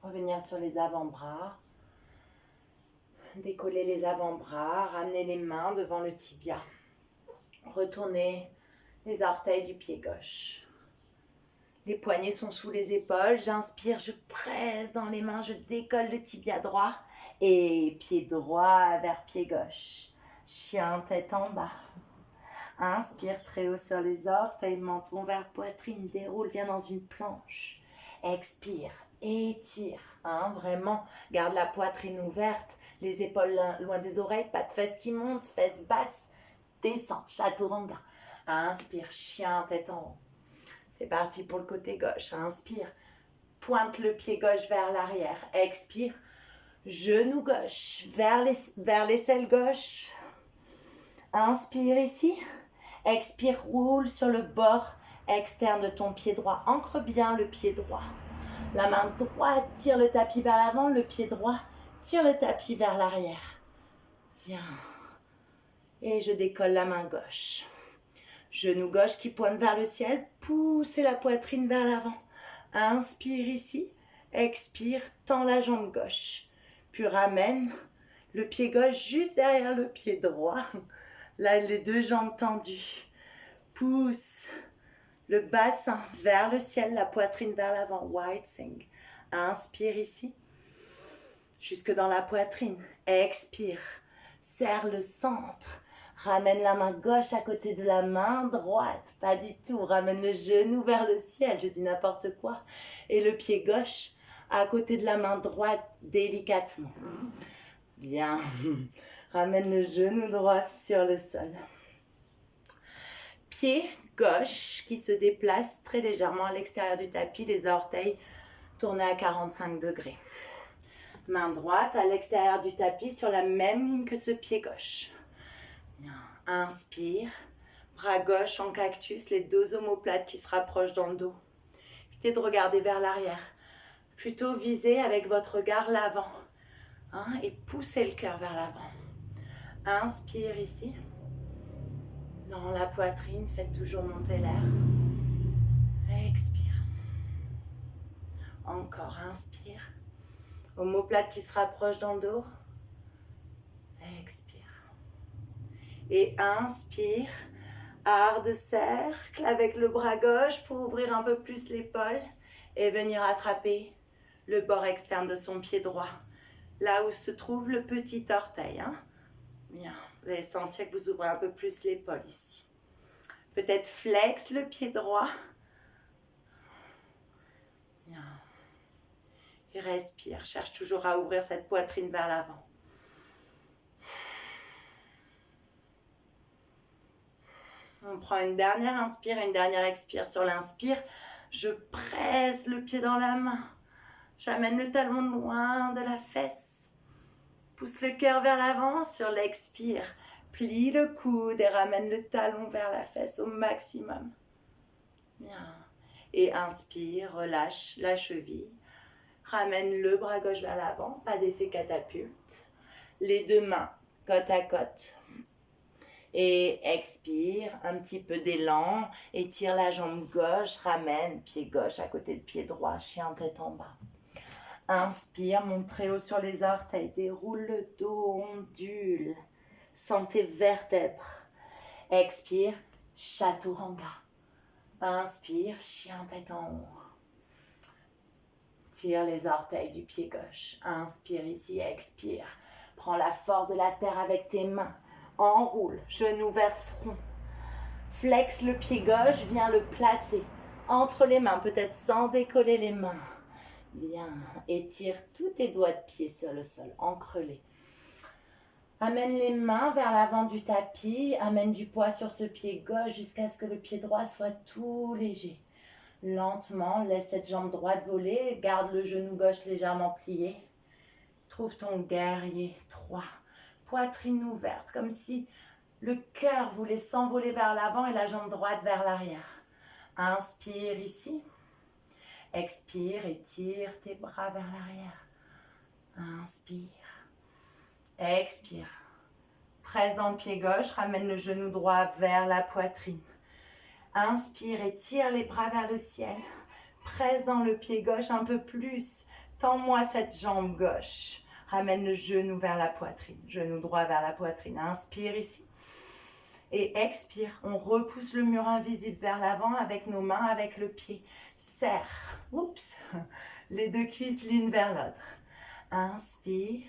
Revenir sur les avant-bras. Décoller les avant-bras, ramener les mains devant le tibia. Retournez les orteils du pied gauche. Les poignets sont sous les épaules. J'inspire, je presse dans les mains, je décolle le tibia droit. Et pied droit vers pied gauche. Chien, tête en bas. Inspire très haut sur les orteils, menton vers poitrine, déroule, viens dans une planche. Expire, étire, vraiment, garde la poitrine ouverte, les épaules loin des oreilles, pas de fesses qui montent, fesses basses, descend, chaturanga. Inspire, chien, tête en haut. C'est parti pour le côté gauche, inspire, pointe le pied gauche vers l'arrière, expire, genou gauche vers l'aisselle gauche. Inspire ici. Expire, roule sur le bord externe de ton pied droit. Ancre bien le pied droit. La main droite tire le tapis vers l'avant. Le pied droit tire le tapis vers l'arrière. Bien. Et je décolle la main gauche. Genou gauche qui pointe vers le ciel. Poussez la poitrine vers l'avant. Inspire ici. Expire, tends la jambe gauche. Puis ramène le pied gauche juste derrière le pied droit. Là, les deux jambes tendues. Pousse le bassin vers le ciel, la poitrine vers l'avant. Wide swing. Inspire ici. Jusque dans la poitrine. Expire. Serre le centre. Ramène la main gauche à côté de la main droite. Pas du tout. Ramène le genou vers le ciel. Je dis n'importe quoi. Et le pied gauche à côté de la main droite délicatement. Bien. Ramène le genou droit sur le sol. Pied gauche qui se déplace très légèrement à l'extérieur du tapis, les orteils tournés à 45 degrés. Main droite à l'extérieur du tapis sur la même ligne que ce pied gauche. Inspire, bras gauche en cactus, les deux omoplates qui se rapprochent dans le dos. Évitez de regarder vers l'arrière. Plutôt visez avec votre regard l'avant. Et poussez le cœur vers l'avant. Inspire ici. Dans la poitrine, faites toujours monter l'air. Expire. Encore, inspire. Omoplate qui se rapproche dans le dos. Expire. Et inspire. Art de cercle avec le bras gauche pour ouvrir un peu plus l'épaule et venir attraper le bord externe de son pied droit. Là où se trouve le petit orteil. Bien. Vous allez sentir que vous ouvrez un peu plus l'épaule ici. Peut-être flex le pied droit. Bien. Et respire. Cherche toujours à ouvrir cette poitrine vers l'avant. On prend une dernière inspire et une dernière expire. Sur l'inspire, je presse le pied dans la main. J'amène le talon loin de la fesse. Pousse le cœur vers l'avant. Sur l'expire, plie le coude et ramène le talon vers la fesse au maximum. Bien. Et inspire, relâche la cheville. Ramène le bras gauche vers l'avant. Pas d'effet catapulte. Les deux mains côte à côte. Et expire, un petit peu d'élan. Étire la jambe gauche. Ramène pied gauche à côté de pied droit. Chien tête en bas. Inspire, monte très haut sur les orteils. Déroule le dos, ondule. Sentez vertèbres. Expire, chaturanga. Inspire, chien tête en haut. Tire les orteils du pied gauche. Inspire ici, expire. Prends la force de la terre avec tes mains. Enroule, genou vers front. Flex le pied gauche, viens le placer entre les mains, peut-être sans décoller les mains. Bien, étire tous tes doigts de pied sur le sol, ancre-les. Amène les mains vers l'avant du tapis, amène du poids sur ce pied gauche jusqu'à ce que le pied droit soit tout léger. Lentement, laisse cette jambe droite voler, garde le genou gauche légèrement plié. Trouve ton guerrier 3. Poitrine ouverte, comme si le cœur voulait s'envoler vers l'avant et la jambe droite vers l'arrière. Inspire ici. Expire, étire tes bras vers l'arrière. Inspire. Expire. Presse dans le pied gauche, ramène le genou droit vers la poitrine. Inspire, étire les bras vers le ciel. Presse dans le pied gauche un peu plus. Tends-moi cette jambe gauche. Ramène le genou vers la poitrine. Genou droit vers la poitrine. Inspire ici. Et expire. On repousse le mur invisible vers l'avant avec nos mains, avec le pied. Serre. Oups. Les deux cuisses l'une vers l'autre. Inspire.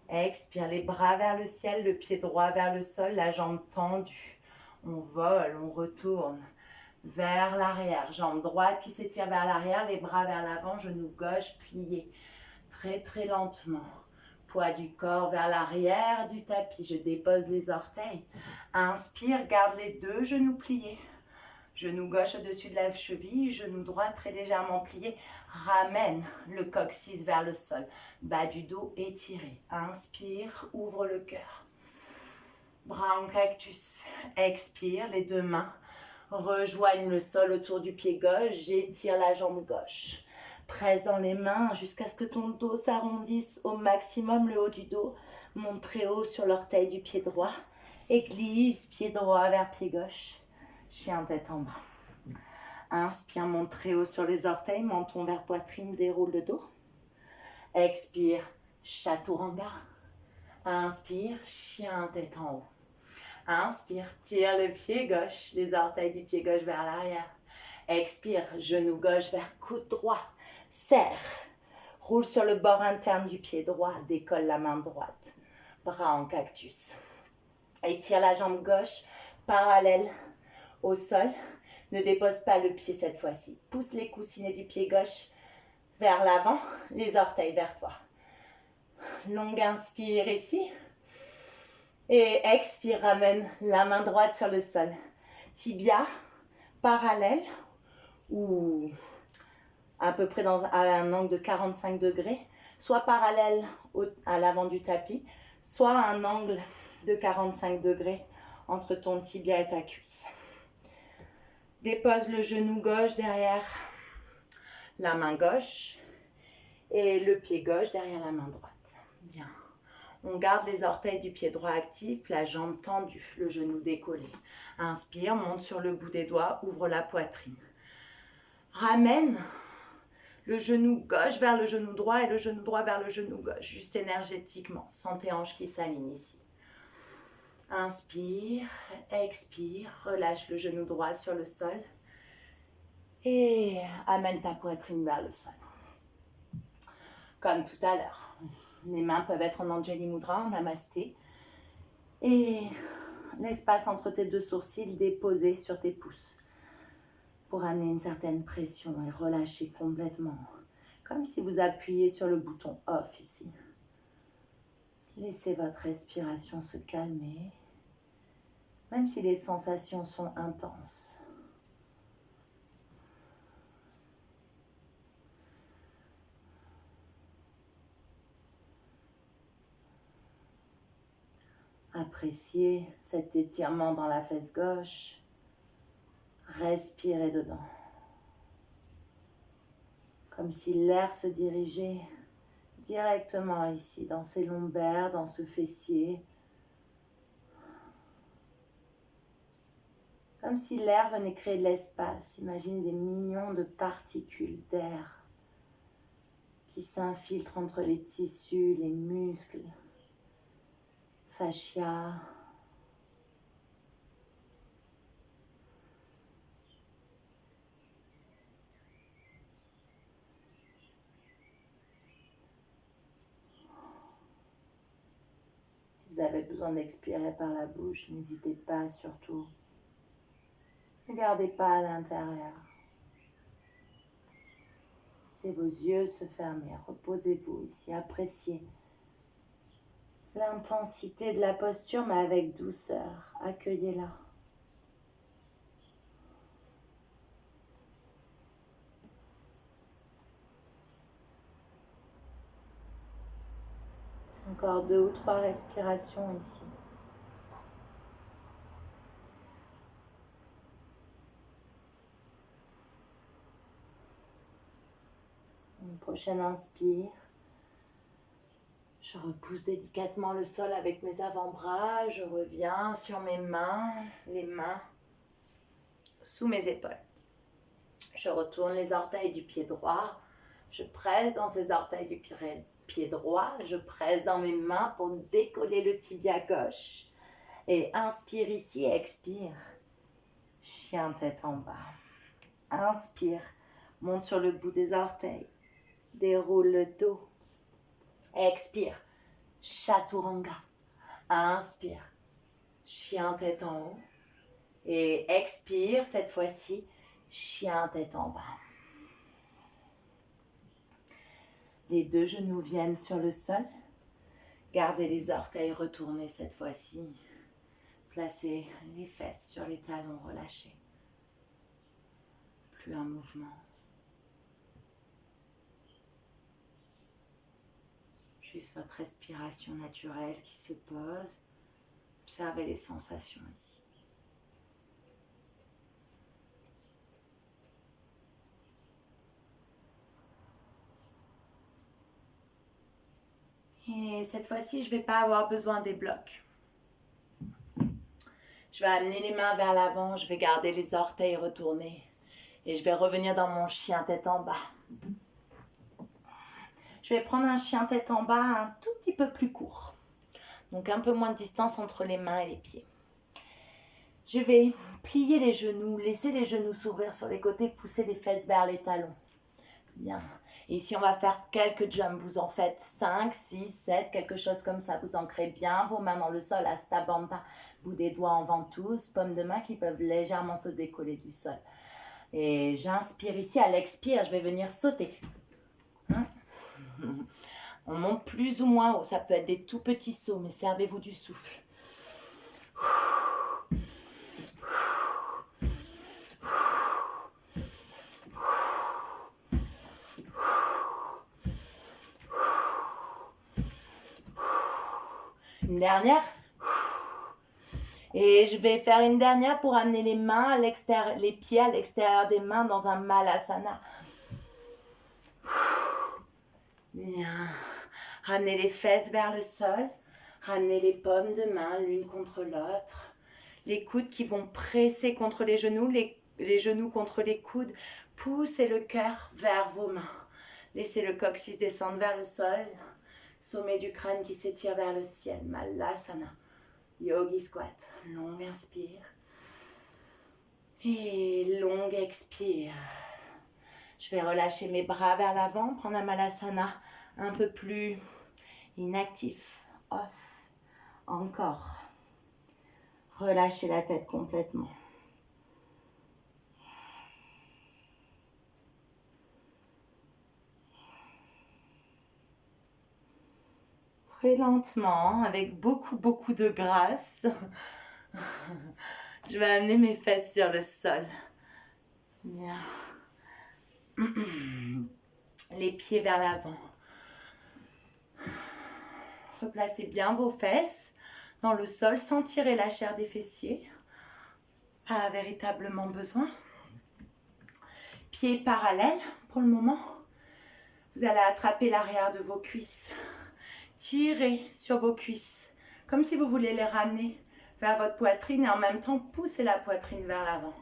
Expire. Les bras vers le ciel, le pied droit vers le sol, la jambe tendue. On vole, on retourne vers l'arrière. Jambe droite qui s'étire vers l'arrière, les bras vers l'avant, genou gauche plié. Très très lentement. Poids du corps vers l'arrière du tapis. Je dépose les orteils. Inspire, garde les deux genoux pliés. Genou gauche au-dessus de la cheville, genou droit très légèrement plié. Ramène le coccyx vers le sol. Bas du dos étiré. Inspire, ouvre le cœur. Bras en cactus. Expire, les deux mains rejoignent le sol autour du pied gauche. J'étire la jambe gauche. Presse dans les mains jusqu'à ce que ton dos s'arrondisse au maximum, le haut du dos. Monte très haut sur l'orteil du pied droit. Et glisse pied droit vers pied gauche. Chien tête en bas. Inspire, monte très haut sur les orteils, menton vers poitrine, déroule le dos. Expire, chaturanga. Inspire, chien tête en haut. Inspire, tire le pied gauche, les orteils du pied gauche vers l'arrière. Expire, genou gauche vers coude droit. Serre. Roule sur le bord interne du pied droit, décolle la main droite. Bras en cactus. Étire la jambe gauche, parallèle au sol. Ne dépose pas le pied cette fois-ci. Pousse les coussinets du pied gauche vers l'avant, les orteils vers toi. Longue inspire ici. Et expire, ramène la main droite sur le sol. Tibia parallèle ou à peu près à un angle de 45 degrés, soit parallèle à l'avant du tapis, soit à un angle de 45 degrés entre ton tibia et ta cuisse. Dépose le genou gauche derrière la main gauche et le pied gauche derrière la main droite. Bien. On garde les orteils du pied droit actifs, la jambe tendue, le genou décollé. Inspire, monte sur le bout des doigts, ouvre la poitrine. Ramène le genou gauche vers le genou droit et le genou droit vers le genou gauche, juste énergétiquement, sans tes hanches qui s'alignent ici. Inspire, expire, relâche le genou droit sur le sol et amène ta poitrine vers le sol. Comme tout à l'heure, les mains peuvent être en Anjali Mudra, en Namasté, et l'espace entre tes deux sourcils déposé sur tes pouces pour amener une certaine pression et relâcher complètement, comme si vous appuyez sur le bouton off ici. Laissez votre respiration se calmer, même si les sensations sont intenses. Appréciez cet étirement dans la fesse gauche. Respirez dedans. Comme si l'air se dirigeait directement ici, dans ces lombaires, dans ce fessier. Comme si l'air venait créer de l'espace. Imaginez des millions de particules d'air qui s'infiltrent entre les tissus, les muscles, fascia. Si vous avez besoin d'expirer par la bouche, n'hésitez pas surtout. Ne gardez pas à l'intérieur. Laissez vos yeux se fermer. Reposez-vous ici. Appréciez l'intensité de la posture, mais avec douceur. Accueillez-la. Encore 2 ou 3 respirations ici. Prochaine inspire. Je repousse délicatement le sol avec mes avant-bras. Je reviens sur mes mains, les mains sous mes épaules. Je retourne les orteils du pied droit. Je presse dans ces orteils du pied droit. Je presse dans mes mains pour décoller le tibia gauche. Et inspire ici, expire. Chien tête en bas. Inspire, monte sur le bout des orteils. Déroule le dos. Expire, chaturanga. Inspire, chien tête en haut. Et expire, cette fois-ci, chien tête en bas. Les deux genoux viennent sur le sol. Gardez les orteils retournés cette fois-ci. Placez les fesses sur les talons relâchés. Plus un mouvement. Juste votre respiration naturelle qui se pose. Observez les sensations ici. Et cette fois-ci, je ne vais pas avoir besoin des blocs. Je vais amener les mains vers l'avant, je vais garder les orteils retournés. Et je vais revenir dans mon chien tête en bas. Je vais prendre un chien tête en bas un tout petit peu plus court. Donc un peu moins de distance entre les mains et les pieds. Je vais plier les genoux, laisser les genoux s'ouvrir sur les côtés, pousser les fesses vers les talons. Bien. Et ici, on va faire quelques jumps. Vous en faites 5, 6, 7, quelque chose comme ça. Vous ancrez bien vos mains dans le sol, Hasta Bandha. Bout des doigts en ventouse, paumes de main qui peuvent légèrement se décoller du sol. Et j'inspire ici, à l'expire, je vais venir sauter. On monte plus ou moins haut, ça peut être des tout petits sauts, mais servez-vous du souffle. Une dernière. Et je vais faire une dernière pour amener les mains à l'extérieur, les pieds à l'extérieur des mains dans un Malasana. Bien. Ramenez les fesses vers le sol. Ramenez les paumes de main l'une contre l'autre. Les coudes qui vont presser contre les genoux, les genoux contre les coudes. Poussez le cœur vers vos mains. Laissez le coccyx descendre vers le sol. Sommet du crâne qui s'étire vers le ciel. Malasana. Yogi squat. Longue inspire. Et longue expire. Je vais relâcher mes bras vers l'avant, prendre un Malasana un peu plus inactif. Off. Encore. Relâchez la tête complètement. Très lentement, avec beaucoup de grâce, je vais amener mes fesses sur le sol. Bien. Les pieds vers l'avant. Replacez bien vos fesses dans le sol sans tirer la chair des fessiers. Pas véritablement besoin. Pieds parallèles pour le moment. Vous allez attraper l'arrière de vos cuisses. Tirez sur vos cuisses, comme si vous voulez les ramener vers votre poitrine et en même temps poussez la poitrine vers l'avant.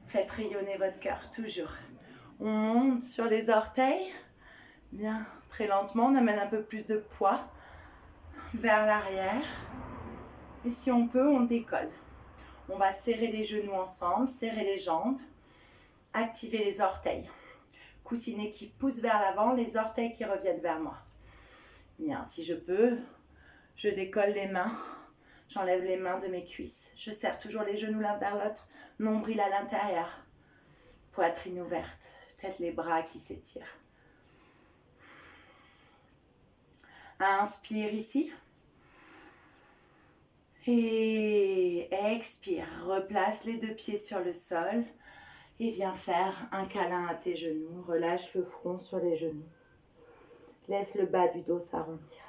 Faites rayonner votre cœur, toujours. On monte sur les orteils. Bien, très lentement, on amène un peu plus de poids vers l'arrière. Et si on peut, on décolle. On va serrer les genoux ensemble, serrer les jambes. Activer les orteils. Coussinet qui pousse vers l'avant, les orteils qui reviennent vers moi. Bien, si je peux, je décolle les mains. J'enlève les mains de mes cuisses. Je serre toujours les genoux l'un vers l'autre. Nombril à l'intérieur. Poitrine ouverte. Peut-être les bras qui s'étirent. Inspire ici. Et expire. Replace les deux pieds sur le sol. Et viens faire un câlin à tes genoux. Relâche le front sur les genoux. Laisse le bas du dos s'arrondir.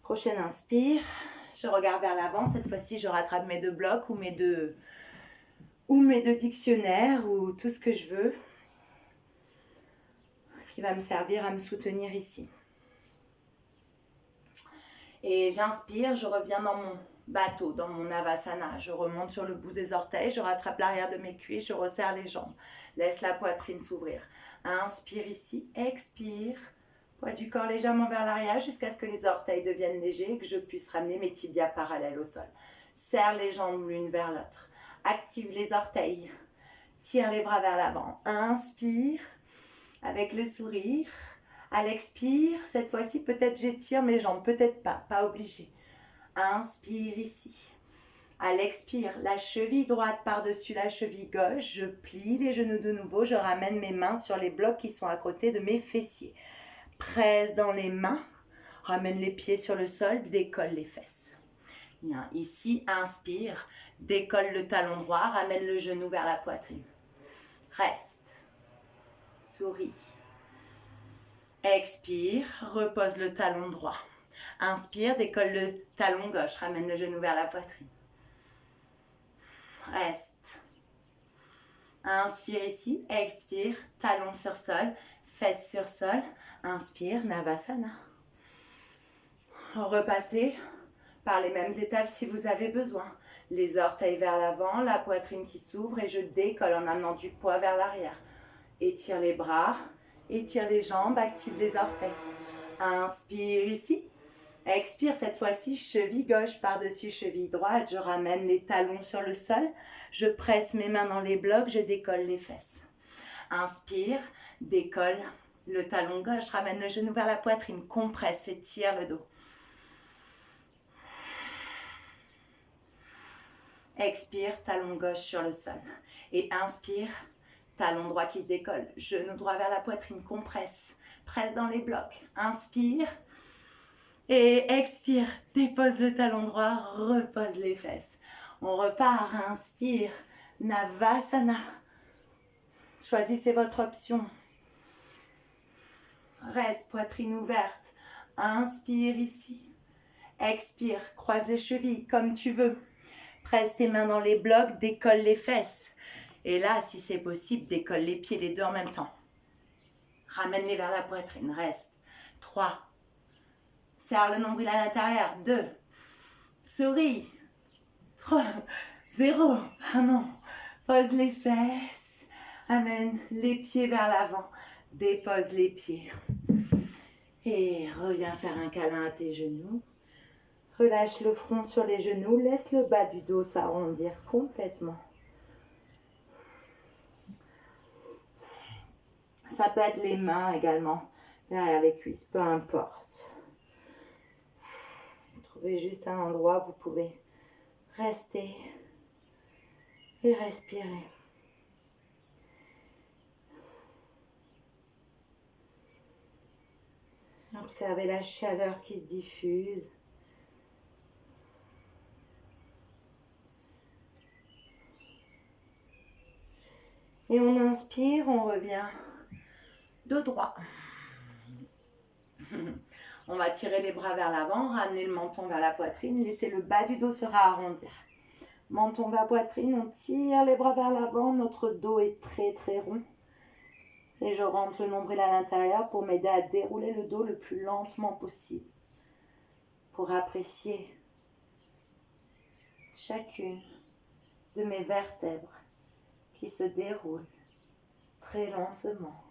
Prochaine inspire. Je regarde vers l'avant. Cette fois-ci, je rattrape mes deux blocs ou mes deux ou mes 2 dictionnaires ou tout ce que je veux qui va me servir à me soutenir ici. Et j'inspire, je reviens dans mon bateau, dans mon Navasana. Je remonte sur le bout des orteils, je rattrape l'arrière de mes cuisses, je resserre les jambes. Laisse la poitrine s'ouvrir. Inspire ici, expire. Poids du corps légèrement vers l'arrière jusqu'à ce que les orteils deviennent légers et que je puisse ramener mes tibias parallèles au sol. Serre les jambes l'une vers l'autre. Active les orteils. Tire les bras vers l'avant. Inspire avec le sourire. À l'expire, cette fois-ci, peut-être j'étire mes jambes, peut-être pas obligé. Inspire ici. À l'expire, la cheville droite par-dessus la cheville gauche. Je plie les genoux de nouveau. Je ramène mes mains sur les blocs qui sont à côté de mes fessiers. Presse dans les mains. Ramène les pieds sur le sol. Décolle les fesses. Bien. Ici, inspire. Décolle le talon droit. Ramène le genou vers la poitrine. Reste. Souris. Expire. Repose le talon droit. Inspire, décolle le talon gauche, ramène le genou vers la poitrine. Reste. Inspire ici, expire, talon sur sol, fesses sur sol. Inspire, Navasana. Repassez par les mêmes étapes si vous avez besoin. Les orteils vers l'avant, la poitrine qui s'ouvre et je décolle en amenant du poids vers l'arrière. Étire les bras, étire les jambes, active les orteils. Inspire ici. Expire cette fois-ci, cheville gauche par-dessus cheville droite. Je ramène les talons sur le sol. Je presse mes mains dans les blocs. Je décolle les fesses. Inspire, décolle le talon gauche. Ramène le genou vers la poitrine. Compresse, étire le dos. Expire, talon gauche sur le sol. Et inspire, talon droit qui se décolle. Genou droit vers la poitrine. Compresse, presse dans les blocs. Inspire. Et expire, dépose le talon droit, repose les fesses. On repart, inspire, Navasana. Choisissez votre option. Reste, poitrine ouverte. Inspire ici. Expire, croise les chevilles comme tu veux. Presse tes mains dans les blocs, décolle les fesses. Et là, si c'est possible, décolle les pieds, les deux en même temps. Ramène-les vers la poitrine, reste. 3. Serre le nombril à l'intérieur. 2. Souris. 3. 0. Pardon. Pose les fesses. Amène les pieds vers l'avant. Dépose les pieds. Et reviens faire un câlin à tes genoux. Relâche le front sur les genoux. Laisse le bas du dos s'arrondir complètement. Ça peut être les mains également derrière les cuisses. Peu importe. Trouvez juste un endroit où vous pouvez rester et respirer. Observez la chaleur qui se diffuse. Et on inspire, on revient dos droit. On va tirer les bras vers l'avant, ramener le menton vers la poitrine, laisser le bas du dos se arrondir. Menton vers poitrine, on tire les bras vers l'avant, notre dos est très très rond. Et je rentre le nombril à l'intérieur pour m'aider à dérouler le dos le plus lentement possible. Pour apprécier chacune de mes vertèbres qui se déroulent très lentement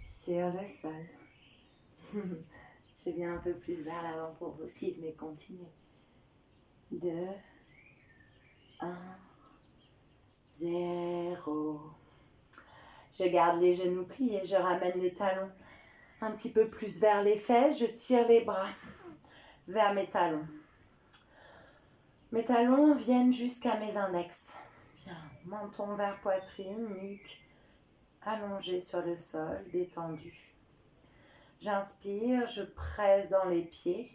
sur le sol. Je viens un peu plus vers l'avant pour vous suivre, mais continuez. 2, 1, 0. Je garde les genoux pliés, je ramène les talons un petit peu plus vers les fesses, je tire les bras vers mes talons. Mes talons viennent jusqu'à mes index. Bien, menton vers poitrine, nuque allongée sur le sol, détendue. J'inspire, je presse dans les pieds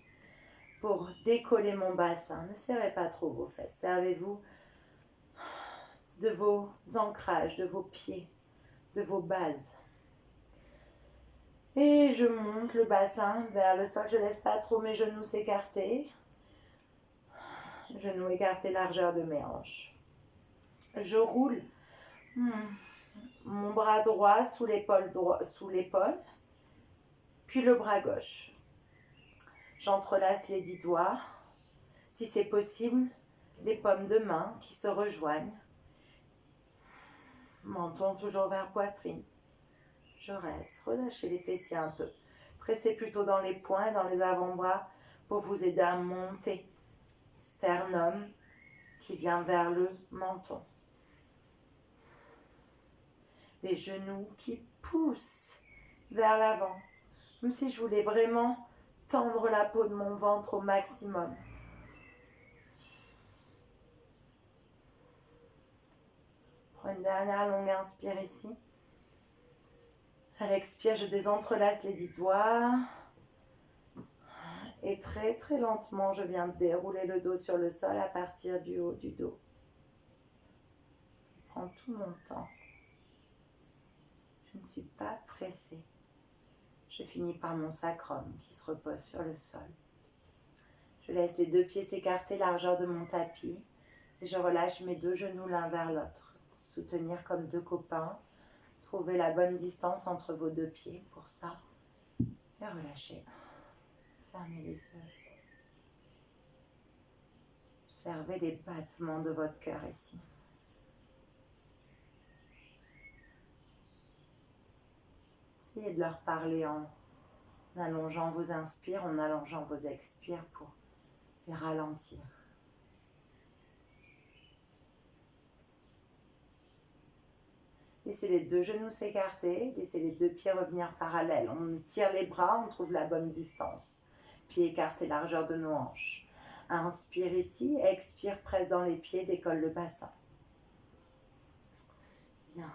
pour décoller mon bassin. Ne serrez pas trop vos fesses. Servez-vous de vos ancrages, de vos pieds, de vos bases. Et je monte le bassin vers le sol. Je ne laisse pas trop mes genoux s'écarter. Genoux écartés, largeur de mes hanches. Je roule mon bras droit sous l'épaule, puis le bras gauche. J'entrelace les 10 doigts. Si c'est possible, les paumes de main qui se rejoignent. Menton toujours vers poitrine. Je reste. Relâchez les fessiers un peu. Pressez plutôt dans les poings et dans les avant-bras pour vous aider à monter. Sternum qui vient vers le menton. Les genoux qui poussent vers l'avant. Comme si je voulais vraiment tendre la peau de mon ventre au maximum. Prends une dernière longue inspire ici. À l'expire, je désentrelace les 10 doigts. Et très très lentement, je viens de dérouler le dos sur le sol à partir du haut du dos. Je prends tout mon temps. Je ne suis pas pressée. Je finis par mon sacrum qui se repose sur le sol. Je laisse les 2 pieds s'écarter largeur de mon tapis. Et je relâche mes 2 genoux l'un vers l'autre. Soutenir comme 2 copains. Trouvez la bonne distance entre vos 2 pieds pour ça. Et relâchez. Fermez les yeux. Observez les battements de votre cœur ici. Essayez de leur parler en allongeant vos inspires, en allongeant vos expires pour les ralentir. Laissez les 2 genoux s'écarter, laissez les 2 pieds revenir parallèles. On tire les bras, on trouve la bonne distance. Pieds écartés, largeur de nos hanches. Inspire ici, expire, presse dans les pieds, décolle le bassin. Bien.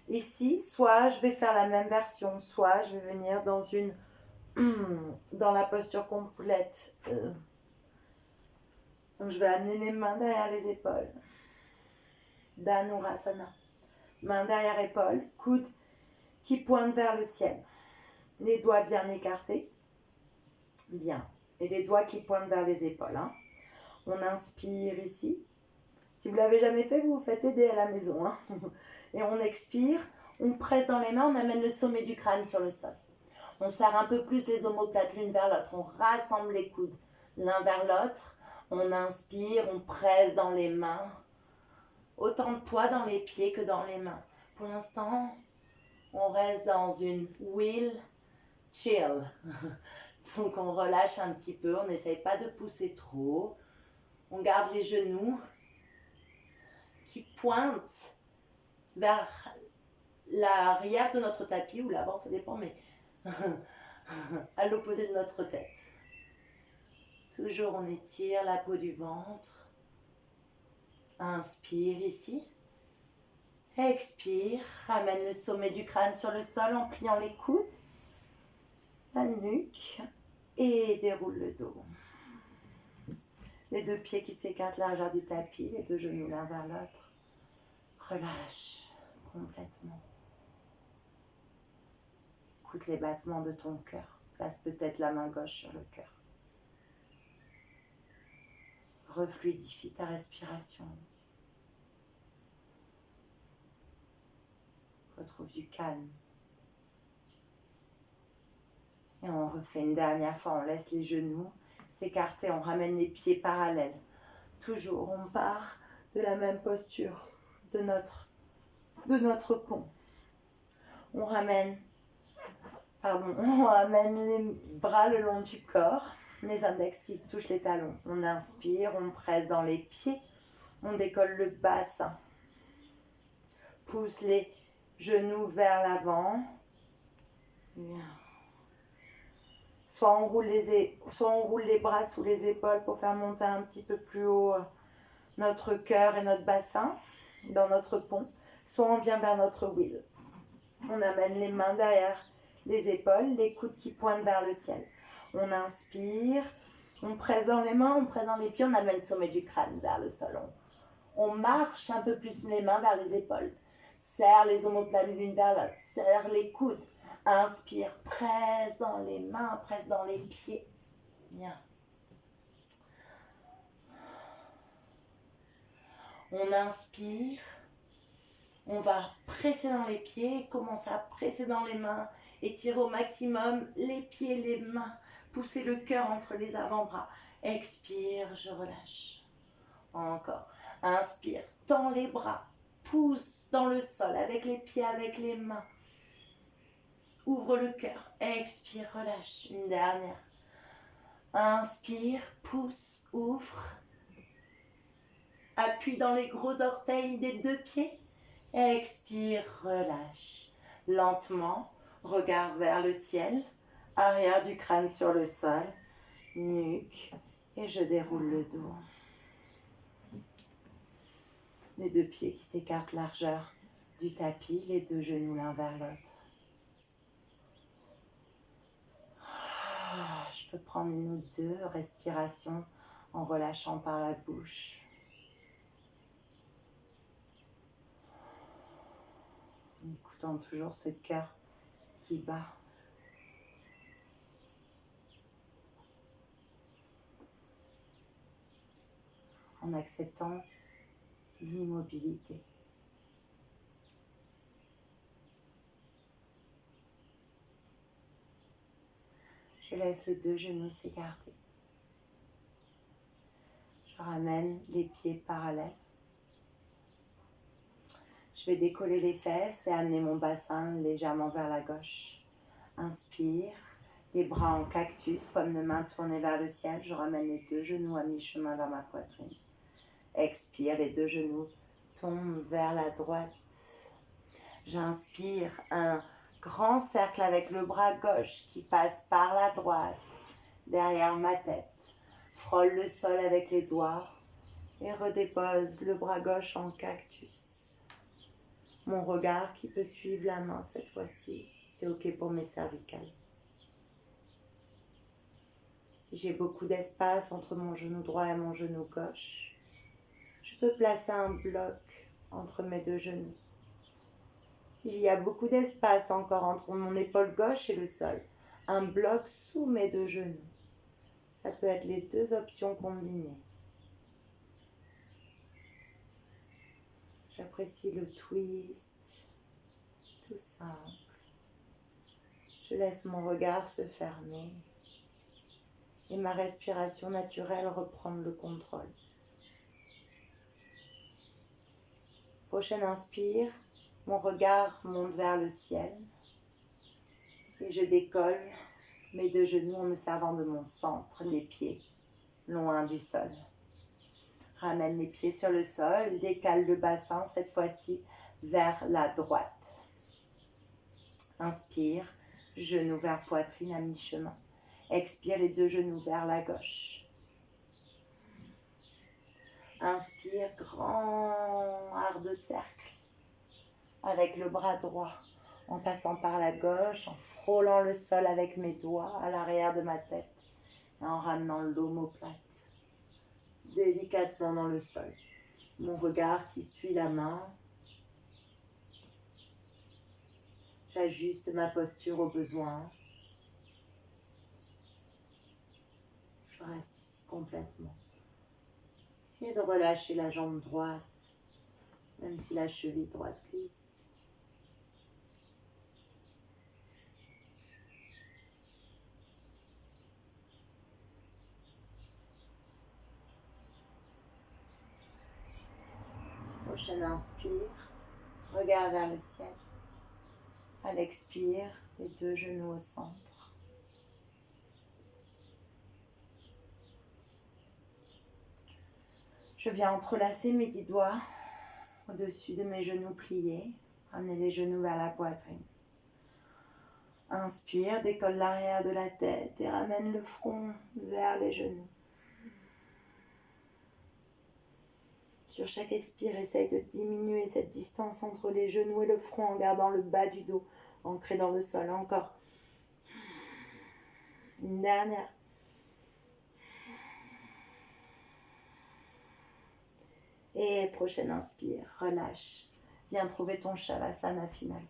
Ici, soit je vais faire la même version, soit je vais venir dans la posture complète. Donc je vais amener les mains derrière les épaules. Dhanurasana. Main derrière épaule, coude qui pointe vers le ciel. Les doigts bien écartés. Bien. Et les doigts qui pointent vers les épaules. Hein. On inspire ici. Si vous ne l'avez jamais fait, vous vous faites aider à la maison. Hein. Et on expire. On presse dans les mains, on amène le sommet du crâne sur le sol. On serre un peu plus les omoplates l'une vers l'autre. On rassemble les coudes l'un vers l'autre. On inspire, on presse dans les mains. Autant de poids dans les pieds que dans les mains. Pour l'instant, on reste dans une wheel chill. Donc on relâche un petit peu, on n'essaye pas de pousser trop. On garde les genoux qui pointent vers l'arrière de notre tapis ou l'avant, ça dépend, mais à l'opposé de notre tête. Toujours on étire la peau du ventre. Inspire ici. Expire. Ramène le sommet du crâne sur le sol en pliant les coudes. La nuque. Et déroule le dos. Les 2 pieds qui s'écartent largeur du tapis. Les 2 genoux l'un vers l'autre. Relâche complètement. Écoute les battements de ton cœur. Place peut-être la main gauche sur le cœur. Refluidifie ta respiration. Retrouve du calme. Et on refait une dernière fois. On laisse les genoux s'écarter. On ramène les pieds parallèles. Toujours, on part de la même posture de notre pont. On ramène les bras le long du corps. Les index qui touchent les talons. On inspire, on presse dans les pieds. On décolle le bassin. Pousse les genoux vers l'avant. Bien. Soit on roule les bras sous les épaules pour faire monter un petit peu plus haut notre cœur et notre bassin dans notre pont. Soit on vient vers notre wheel. On amène les mains derrière les épaules, les coudes qui pointent vers le ciel. On inspire, on presse dans les mains, on presse dans les pieds, on amène le sommet du crâne vers le sol. On marche un peu plus les mains vers les épaules. Serre les omoplates l'une vers l'autre. Serre les coudes. Inspire, presse dans les mains, presse dans les pieds. Bien. On inspire. On va presser dans les pieds, commencer à presser dans les mains, étirer au maximum les pieds, les mains, pousser le cœur entre les avant-bras. Expire, je relâche. Encore. Inspire, tends les bras, pousse dans le sol avec les pieds, avec les mains. Ouvre le cœur. Expire, relâche. Une dernière. Inspire, pousse, ouvre. Appuie dans les gros orteils des deux pieds. Expire, relâche. Lentement, regard vers le ciel. Arrière du crâne sur le sol. Nuque. Et je déroule le dos. Les deux pieds qui s'écartent largeur du tapis. Les deux genoux l'un vers l'autre. Je peux prendre une ou deux respirations en relâchant par la bouche. En écoutant toujours ce cœur qui bat. En acceptant l'immobilité. Je laisse les deux genoux s'écarter. Je ramène les pieds parallèles. Je vais décoller les fesses et amener mon bassin légèrement vers la gauche. Inspire, les bras en cactus, paume de main tournée vers le ciel. Je ramène les deux genoux à mi-chemin vers ma poitrine. Expire, les deux genoux tombent vers la droite. J'inspire, un grand cercle avec le bras gauche qui passe par la droite, derrière ma tête. Frôle le sol avec les doigts et redépose le bras gauche en cactus. Mon regard qui peut suivre la main cette fois-ci, si c'est ok pour mes cervicales. Si j'ai beaucoup d'espace entre mon genou droit et mon genou gauche, je peux placer un bloc entre mes deux genoux. S'il y a beaucoup d'espace encore entre mon épaule gauche et le sol, un bloc sous mes deux genoux. Ça peut être les deux options combinées. J'apprécie le twist, tout simple. Je laisse mon regard se fermer et ma respiration naturelle reprendre le contrôle. Prochaine inspire, mon regard monte vers le ciel et je décolle mes deux genoux en me servant de mon centre, les pieds loin du sol. Ramène les pieds sur le sol, décale le bassin cette fois-ci vers la droite. Inspire, genoux vers poitrine à mi-chemin. Expire, les deux genoux vers la gauche. Inspire, grand art de cercle avec le bras droit en passant par la gauche, en frôlant le sol avec mes doigts à l'arrière de ma tête et en ramenant l'omoplate délicatement dans le sol. Mon regard qui suit la main. J'ajuste ma posture au besoin. Je reste ici complètement. Essayez de relâcher la jambe droite, même si la cheville droite glisse. Prochaine inspire, regard vers le ciel. À l'expire, les deux genoux au centre. Je viens entrelacer mes 10 doigts au-dessus de mes genoux pliés. Ramener les genoux vers la poitrine. Inspire, décolle l'arrière de la tête et ramène le front vers les genoux. Sur chaque expire, essaye de diminuer cette distance entre les genoux et le front en gardant le bas du dos ancré dans le sol. Encore. Une dernière. Et prochaine inspire, relâche. Viens trouver ton Shavasana final.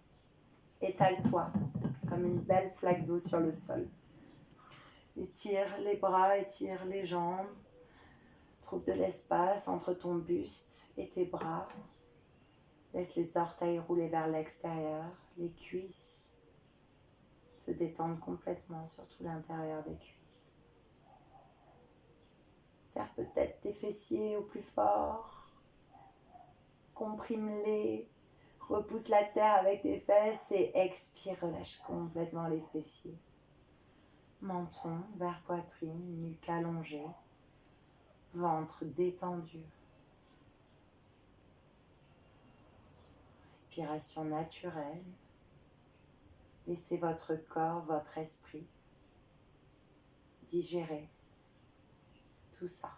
Étale-toi comme une belle flaque d'eau sur le sol. Étire les bras, étire les jambes. Trouve de l'espace entre ton buste et tes bras. Laisse les orteils rouler vers l'extérieur, les cuisses se détendent complètement, surtout l'intérieur des cuisses. Serre peut-être tes fessiers au plus fort, comprime-les, repousse la terre avec tes fesses et expire, relâche complètement les fessiers. Menton vers poitrine, nuque allongée, ventre détendu. Respiration naturelle. Laissez votre corps, votre esprit digérer tout ça.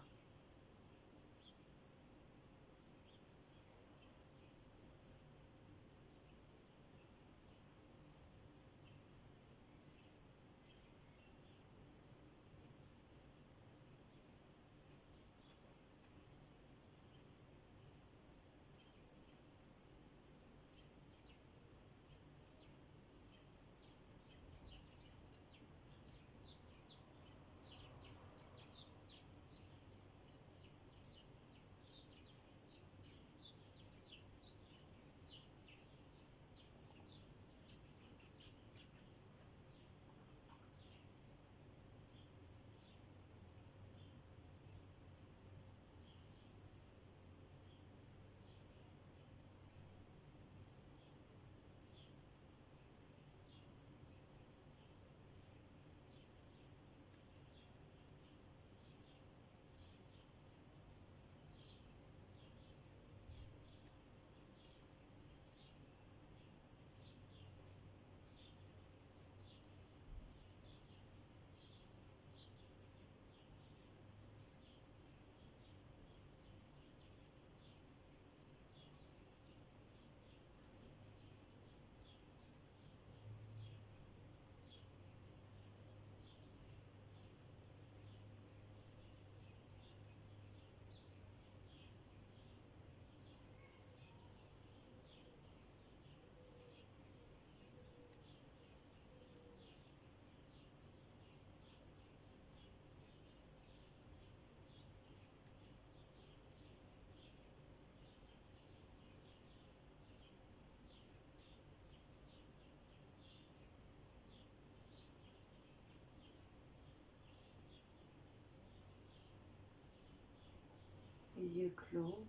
Les yeux clos,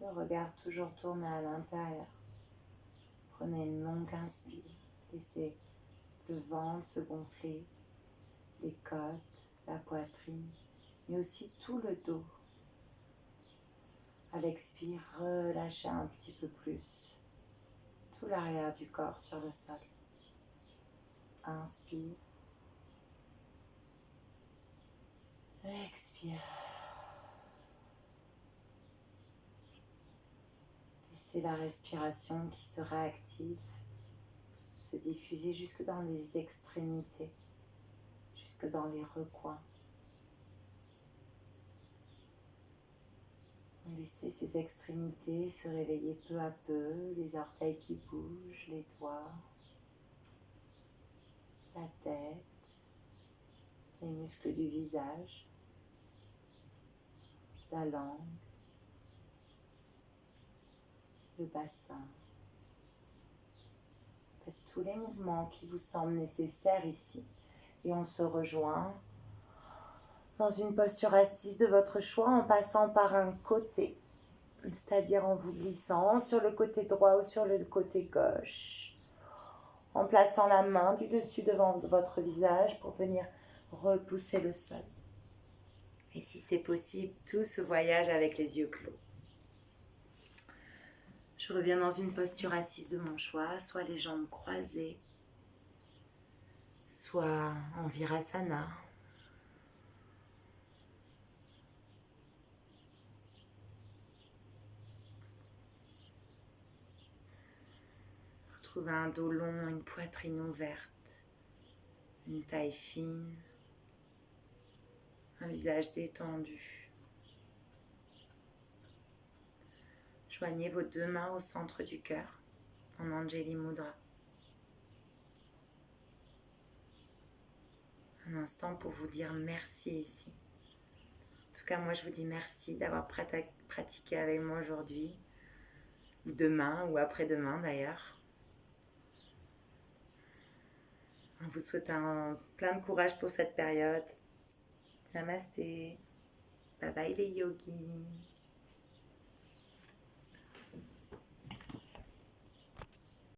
le regard toujours tourné à l'intérieur. Prenez une longue inspire, laissez le ventre se gonfler, les côtes, la poitrine, mais aussi tout le dos. À l'expire, relâchez un petit peu plus tout l'arrière du corps sur le sol. Inspire, expire. Laissez la respiration qui se réactive se diffuser jusque dans les extrémités, jusque dans les recoins. Laissez ces extrémités se réveiller peu à peu, les orteils qui bougent, les doigts, la tête, les muscles du visage, la langue, le bassin. Faites tous les mouvements qui vous semblent nécessaires ici. Et on se rejoint dans une posture assise de votre choix en passant par un côté, c'est-à-dire en vous glissant sur le côté droit ou sur le côté gauche, en plaçant la main du dessus devant votre visage pour venir repousser le sol. Et si c'est possible, tout ce voyage avec les yeux clos. Je reviens dans une posture assise de mon choix, soit les jambes croisées, soit en Virasana. Retrouvez un dos long, une poitrine ouverte, une taille fine, un visage détendu. Joignez vos deux mains au centre du cœur en Anjali Mudra. Un instant pour vous dire merci ici. tout cas, moi, je vous dis merci d'avoir pratiqué avec moi aujourd'hui, ou demain, ou après-demain d'ailleurs. On vous souhaite plein de courage pour cette période. Namasté. Bye bye les yogis.